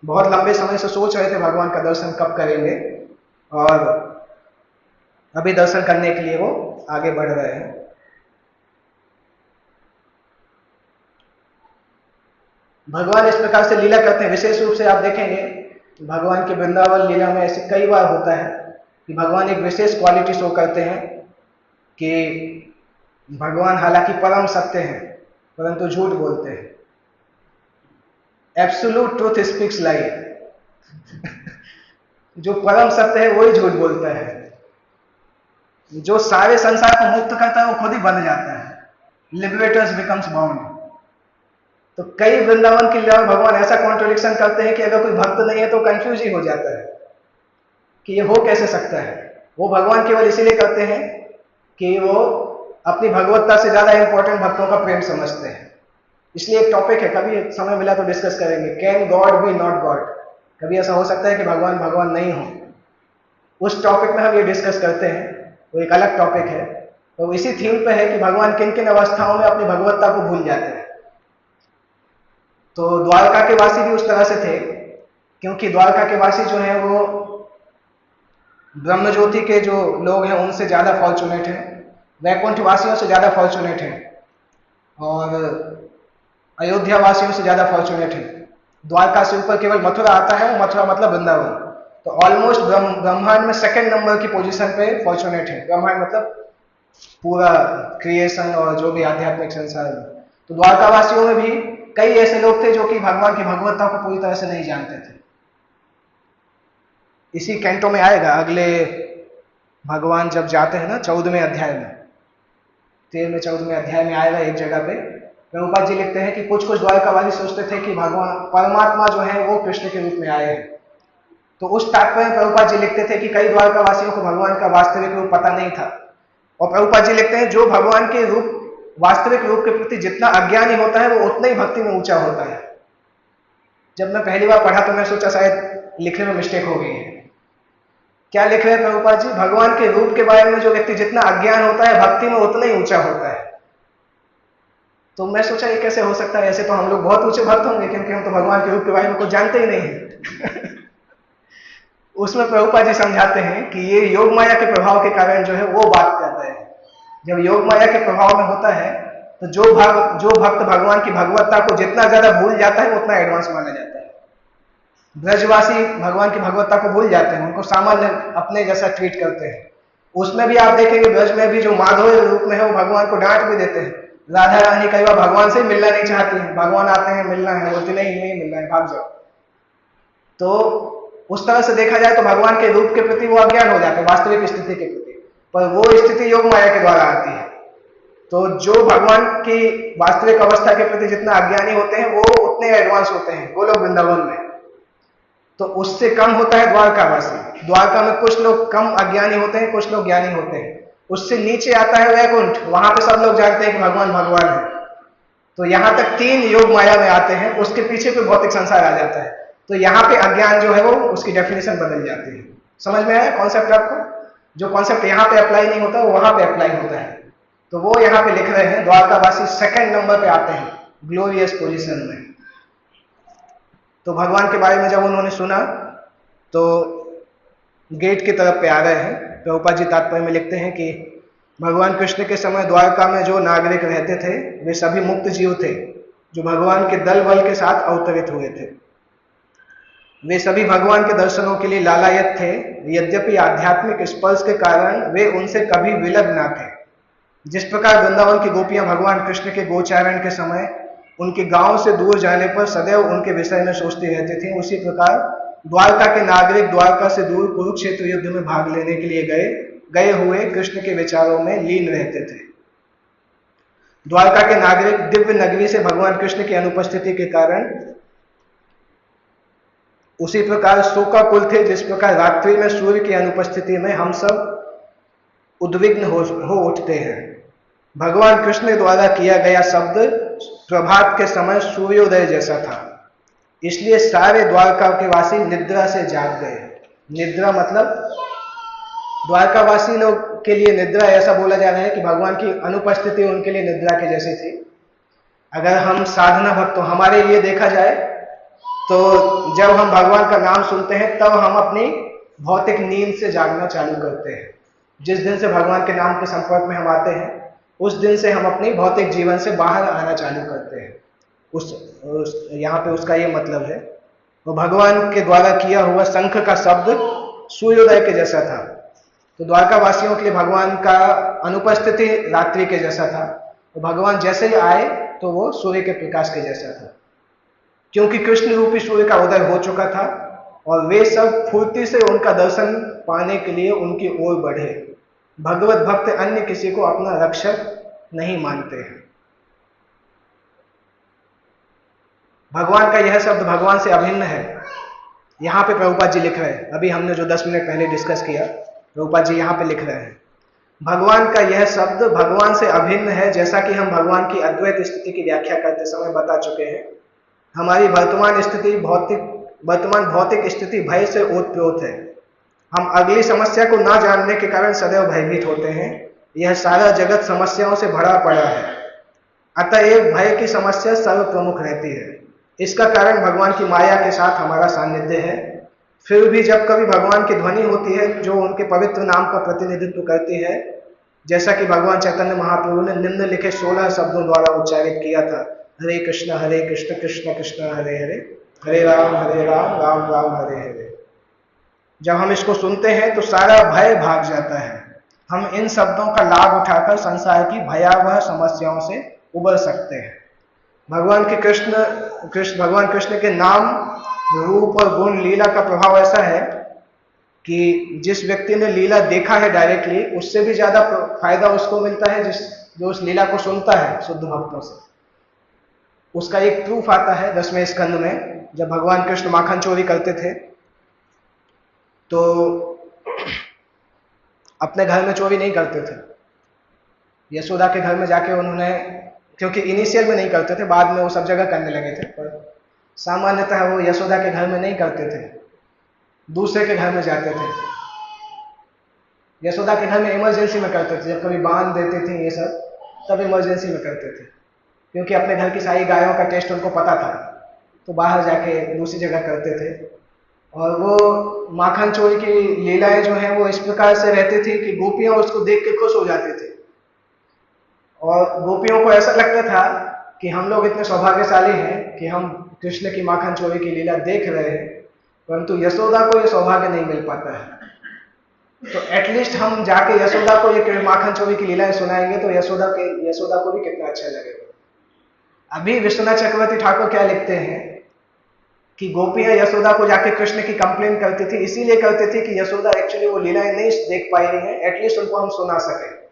बहुत लंबे समय से सोच रहे थे भगवान का दर्शन कब करेंगे, और अभी दर्शन करने के लिए वो आगे बढ़ रहे हैं। भगवान इस प्रकार से लीला करते हैं। विशेष रूप से आप देखेंगे भगवान के वृंदावन लीला में ऐसे कई बार होता है कि भगवान एक विशेष क्वालिटी शो करते हैं कि भगवान हालांकि परम सत्य हैं, परंतु झूठ बोलते हैं। एब्सोल्यूट ट्रूथ स्पीक्स लाई। जो परम सत्य है वही झूठ बोलता है। जो सारे संसार को मुक्त करता है वो खुद ही बंध जाता है। लिबरेटर्स बिकम्स बाउंड। तो कई वृंदावन के लिए भगवान ऐसा कॉन्ट्रडिक्शन करते हैं कि अगर कोई भक्त नहीं है तो कंफ्यूज ही हो जाता है कि ये हो कैसे सकता है। वो भगवान केवल इसीलिए करते हैं कि वो अपनी भगवत्ता से ज्यादा इंपॉर्टेंट भक्तों का प्रेम समझते हैं। इसलिए एक टॉपिक है, कभी समय मिला तो डिस्कस करेंगे, can God B not God? कभी ऐसा हो सकता है कि भगवान भगवान नहीं हो? उस टॉपिक में हम ये डिस्कस करते हैं, वो एक अलग टॉपिक है। तो इसी थीम पे है कि भगवान किन किन अवस्थाओं में अपनी भगवत्ता को भूल जाते हैं। तो द्वारका के वासी भी उस तरह से थे, क्योंकि द्वारका के वासी जो हैं वो ब्रह्मज्योति के जो लोग हैं उनसे ज्यादा फॉर्चुनेट हैं, वैकुंठ वासियों से ज्यादा फॉर्चुनेट हैं, और अयोध्या वासियों से ज्यादा फॉर्चुनेट है। द्वारका से ऊपर केवल मथुरा आता है, मथुरा मतलब वृंदावन। तो ऑलमोस्ट ब्रह्मांड में सेकंड नंबर की पोजीशन पे फॉर्चुनेट है। ब्रह्मांड मतलब पूरा क्रिएशन और जो भी आध्यात्मिक संसार है। तो द्वारका वासियों में भी कई ऐसे लोग थे जो कि भगवान की भगवत्ता को पूरी तरह से नहीं जानते थे। इसी कैंटो में आएगा, अगले भगवान जब जाते हैं ना 14वें अध्याय में, 13वें 14वें अध्याय में आएगा एक जगह पे, प्रभुपाद जी लिखते हैं कि कुछ कुछ द्वारकावासी सोचते थे कि भगवान परमात्मा जो है वो कृष्ण के रूप में आए हैं। तो उस तात्पर्य में प्रभुपाद जी लिखते थे कि कई द्वारकावासियों को भगवान का वास्तविक रूप पता नहीं था। और प्रभुपाद जी लिखते हैं जो भगवान के रूप, वास्तविक रूप के प्रति जितना अज्ञानी होता है वो उतना ही भक्ति में ऊंचा होता है। जब मैं पहली बार पढ़ा तो मैं सोचा शायद लिखने में मिस्टेक हो गई है। क्या लिख रहे हैं प्रभुपाद जी? भगवान के रूप के बारे में जो व्यक्ति जितना अज्ञान होता है भक्ति में उतना ही ऊंचा होता है। तो मैं सोचा ये कैसे हो सकता है? ऐसे तो हम लोग बहुत ऊंचे भक्त होंगे, क्योंकि हम तो भगवान के रूप के बारे में कुछ जानते ही नहीं है। उसमें प्रभुपाद जी समझाते हैं कि ये योग माया के प्रभाव के कारण जो है वो बात करता है। जब योग माया के प्रभाव में होता है तो जो भक्त भगवान की भगवत्ता को जितना ज्यादा भूल जाता है उतना एडवांस माना जाता है। ब्रजवासी भगवान की भगवत्ता को भूल जाते हैं, उनको सामान्य अपने जैसा ट्रीट करते हैं। उसमें भी आप देखेंगे ब्रज में भी जो माधव रूप में है वो भगवान को डांट भी देते हैं। राधा रानी कई बार भगवान से मिलना नहीं चाहती है, भगवान आते हैं मिलना है, बोलते नहीं मिलना है, भाग जाओ। तो उस तरह से देखा जाए तो भगवान के रूप के प्रति वो अज्ञान हो जाते हैं, वास्तविक स्थिति के प्रति। पर वो स्थिति योग माया के द्वारा आती है। तो जो भगवान की वास्तविक अवस्था के प्रति जितना अज्ञानी होते हैं वो उतने एडवांस होते हैं गोलोक वृंदावन में। तो उससे कम होता है द्वारकावासी। द्वारका में कुछ लोग कम अज्ञानी होते हैं, कुछ लोग ज्ञानी होते हैं। उससे नीचे आता है वैकुंठ, वहां पे सब लोग जानते हैं कि भगवान भगवान है। तो यहां तक 3 योग माया में आते हैं, उसके पीछे पे भौतिक संसार आ जाता है। तो यहाँ पे अज्ञान जो है वो उसकी डेफिनेशन बदल जाती है। समझ में आया कॉन्सेप्ट आपको? जो कॉन्सेप्ट यहाँ पे अप्लाई नहीं होता वो वहां पे अप्लाई होता है। तो वो यहाँ पे लिख रहे हैं द्वारकावासी सेकंड नंबर पे आते हैं ग्लोरियस पोजीशन में। तो भगवान के बारे में जब उन्होंने सुना तो गेट की तरफ पे आ रहे हैं। प्रभुपाद जी तात्पर्य में लिखते हैं कि भगवान कृष्ण के समय द्वारका में जो नागरिक रहते थे वे सभी मुक्त जीव थे, जो भगवान के दल बल के साथ अवतरित हुए थे। वे सभी भगवान के दर्शनों के लिए लालायत थे, यद्यपि आध्यात्मिक स्पर्श के कारण वे उनसे कभी विलग ना थे। जिस प्रकार वृंदावन की गोपियां भगवान कृष्ण के गोचारण के समय उनके गांव से दूर जाने पर सदैव उनके विषय में सोचती रहती थी, उसी प्रकार द्वारका के नागरिक द्वारका से दूर कुरुक्षेत्र युद्ध में भाग लेने के लिए गए हुए कृष्ण के विचारों में लीन रहते थे। द्वारका के नागरिक दिव्य नगरी से भगवान कृष्ण की अनुपस्थिति के कारण उसी प्रकार शोकाकुल थे, जिस प्रकार रात्रि में सूर्य की अनुपस्थिति में हम सब उद्विग्न हो उठते हैं। भगवान कृष्ण द्वारा किया गया शब्द प्रभात के समय सूर्योदय जैसा था, इसलिए सारे द्वारका के वासी निद्रा से जाग गए। निद्रा मतलब द्वारकावासी लोग के लिए निद्रा ऐसा बोला जा रहा है कि भगवान की अनुपस्थिति उनके लिए निद्रा के जैसी थी। अगर हम साधना भक्त, हमारे लिए देखा जाए तो जब हम भगवान का नाम सुनते हैं तब हम अपनी भौतिक नींद से जागना चालू करते हैं। जिस दिन से भगवान के नाम के संपर्क में हम आते हैं उस दिन से हम अपनी भौतिक जीवन से बाहर आना चालू करते हैं। यहाँ पे उसका ये मतलब है, वो भगवान के द्वारा किया हुआ शंख का शब्द सूर्योदय के जैसा था। तो द्वारका वासियों के लिए भगवान का अनुपस्थिति रात्रि के जैसा था, तो भगवान जैसे ही आए तो वो सूर्य के प्रकाश के जैसा था, क्योंकि कृष्ण रूपी सूर्य का उदय हो चुका था और वे सब फुर्ती से उनका दर्शन पाने के लिए उनकी ओर बढ़े। भगवत भक्त अन्य किसी को अपना रक्षक नहीं मानते हैं। भगवान का यह शब्द भगवान से अभिन्न है। यहाँ पे प्रभुपाद जी लिख रहे हैं, अभी हमने जो 10 मिनट पहले डिस्कस किया, प्रभुपाद जी यहाँ पे लिख रहे हैं, भगवान का यह शब्द भगवान से अभिन्न है। जैसा कि हम भगवान की अद्वैत स्थिति की व्याख्या करते समय बता चुके हैं, हमारी वर्तमान भौतिक स्थिति भय से ओतप्रोत है। हम अगली समस्या को ना जानने के कारण सदैव भयभीत होते हैं। यह सारा जगत समस्याओं से भरा पड़ा है, अतएव भय की समस्या सर्व प्रमुख रहती है। इसका कारण भगवान की माया के साथ हमारा सानिध्य है। फिर भी जब कभी भगवान की ध्वनि होती है जो उनके पवित्र नाम का प्रतिनिधित्व करती है, जैसा कि भगवान चैतन्य महाप्रभु ने निम्नलिखित 16 शब्दों द्वारा उच्चारित किया था, हरे कृष्ण कृष्ण कृष्ण हरे हरे, हरे राम राम राम हरे हरे। जब हम इसको सुनते हैं तो सारा भय भाग जाता है। हम इन शब्दों का लाभ उठाकर संसार की भयावह समस्याओं से उबर सकते हैं। भगवान कृष्ण के नाम, रूप और गुण, लीला का प्रभाव ऐसा है कि जिस व्यक्ति ने लीला देखा है डायरेक्टली, उससे भी ज्यादा फायदा उसको मिलता है जो उस लीला को सुनता है शुद्ध भक्तों से। उसका एक प्रूफ आता है 10वें स्कंद में, जब भगवान कृष्ण माखन चोरी करते थे तो अपने घर में चोरी नहीं करते थे। यशोदा के घर में जाके उन्होंने, क्योंकि इनिशियल में नहीं करते थे, बाद में वो सब जगह करने लगे थे, पर सामान्यतः वो यशोदा के घर में नहीं करते थे, दूसरे के घर में जाते थे। यशोदा के घर में इमरजेंसी में करते थे, जब कभी बांध देते थे ये सब, तब इमरजेंसी में करते थे, क्योंकि अपने घर की सारी गायों का टेस्ट उनको पता था, तो बाहर जाके दूसरी जगह करते थे। और वो माखन चोरी की लीलाएं जो हैं वो इस प्रकार से रहती थी कि गोपियां उसको देख के खुश हो जाती थी, और गोपियों को ऐसा लगता था कि हम लोग इतने सौभाग्यशाली हैं कि हम कृष्ण की माखन चोरी की लीला देख रहे हैं, परंतु यशोदा को ये सौभाग्य नहीं मिल पाता है। तो एटलीस्ट हम जाके यशोदा को ये माखन चोरी की लीलाएं सुनाएंगे तो यशोदा को भी कितना अच्छा लगेगा। अभी विश्वनाथ चक्रवर्ती ठाकुर क्या लिखते हैं कि गोपियां यशोदा को जाके कृष्ण की कंप्लेन करती थी, इसीलिए करती थी कि यशोदा एक्चुअली वो लीलाएं नहीं देख पाई रही हैं, एटलीस्ट उनको हम सुना सके।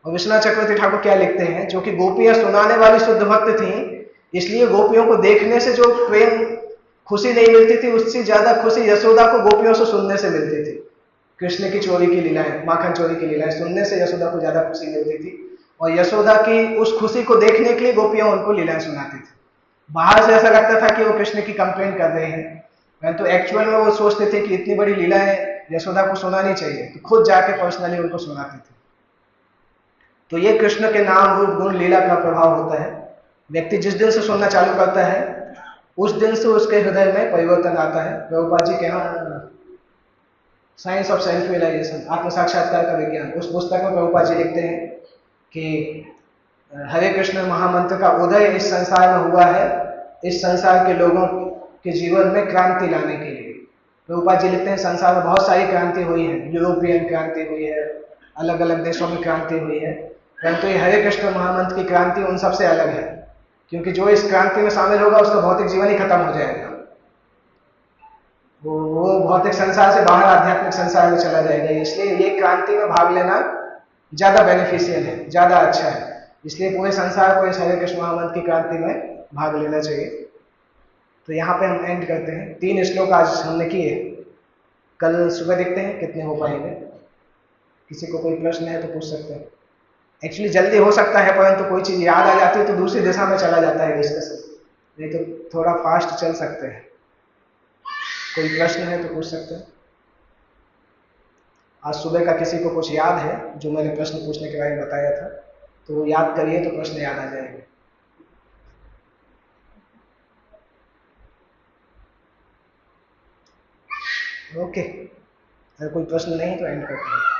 और विश्वनाथ चक्रवर्ती ठाकुर क्या लिखते हैं, जो कि गोपियां सुनाने वाली शुद्ध भक्त थी, इसलिए गोपियों को देखने से जो प्रेम खुशी नहीं मिलती थी, उससे ज्यादा खुशी यशोदा को गोपियों से सुनने से मिलती थी। कृष्ण की चोरी की लीलाएं, माखन चोरी की लीलाएं सुनने से यशोदा को ज्यादा खुशी मिलती थी, और यशोदा की उस खुशी को देखने के लिए गोपियां उनको लीलाएं सुनाती थी। बाहर से ऐसा लगता था कि वो कृष्ण की कंप्लेन कर रहे हैं, परंतु एक्चुअल में वो सोचते थे कि इतनी बड़ी लीलाएं यशोदा को सुनानी चाहिए, तो खुद जाके पर्सनली उनको सुनाते थे। तो ये कृष्ण के नाम, रूप, गुण, लीला का प्रभाव होता है। व्यक्ति जिस दिन से सुनना चालू करता है उस दिन से उसके हृदय में परिवर्तन आता है। प्रभुपाद जी के यहाँ साइंस ऑफ सेल्फ रियलाइजेशन, आत्म साक्षात्कार का विज्ञान, उस पुस्तक में प्रभुपाद जी लिखते हैं कि हरे कृष्ण महामंत्र का उदय इस संसार में हुआ है, इस संसार के लोगों के जीवन में क्रांति लाने के लिए। प्रभुपाद जी लिखते हैं संसार में बहुत सारी क्रांति हुई है, यूरोपियन क्रांति हुई है, अलग अलग देशों में क्रांति हुई है, परंतु ये हरे कृष्ण महामंत्र की क्रांति उन सबसे अलग है, क्योंकि जो इस क्रांति में शामिल होगा उसका भौतिक जीवन ही खत्म हो जाएगा। वो भौतिक संसार से बाहर आध्यात्मिक संसार में चला जाएगा। इसलिए ये क्रांति में भाग लेना ज्यादा बेनिफिशियल है, ज्यादा अच्छा है। इसलिए पूरे संसार को इस हरे कृष्ण महामंत्र की क्रांति में भाग लेना चाहिए। तो यहाँ पे हम एंड करते हैं। 3 श्लोक आज हमने किए, कल सुबह देखते हैं कितने हो पाएंगे। किसी को कोई प्रश्न है तो पूछ सकते हैं। एक्चुअली जल्दी हो सकता है, परंतु कोई चीज याद आ जाती है तो दूसरी दिशा में चला जाता है डिस्कशन, नहीं तो थोड़ा फास्ट चल सकते हैं। कोई प्रश्न है तो पूछ सकते हैं। आज सुबह का किसी को कुछ याद है जो मैंने प्रश्न पूछने के बारे में बताया था, तो याद करिए तो प्रश्न याद आ जाएंगे। ओके, अगर कोई प्रश्न नहीं तो एंड करते हैं।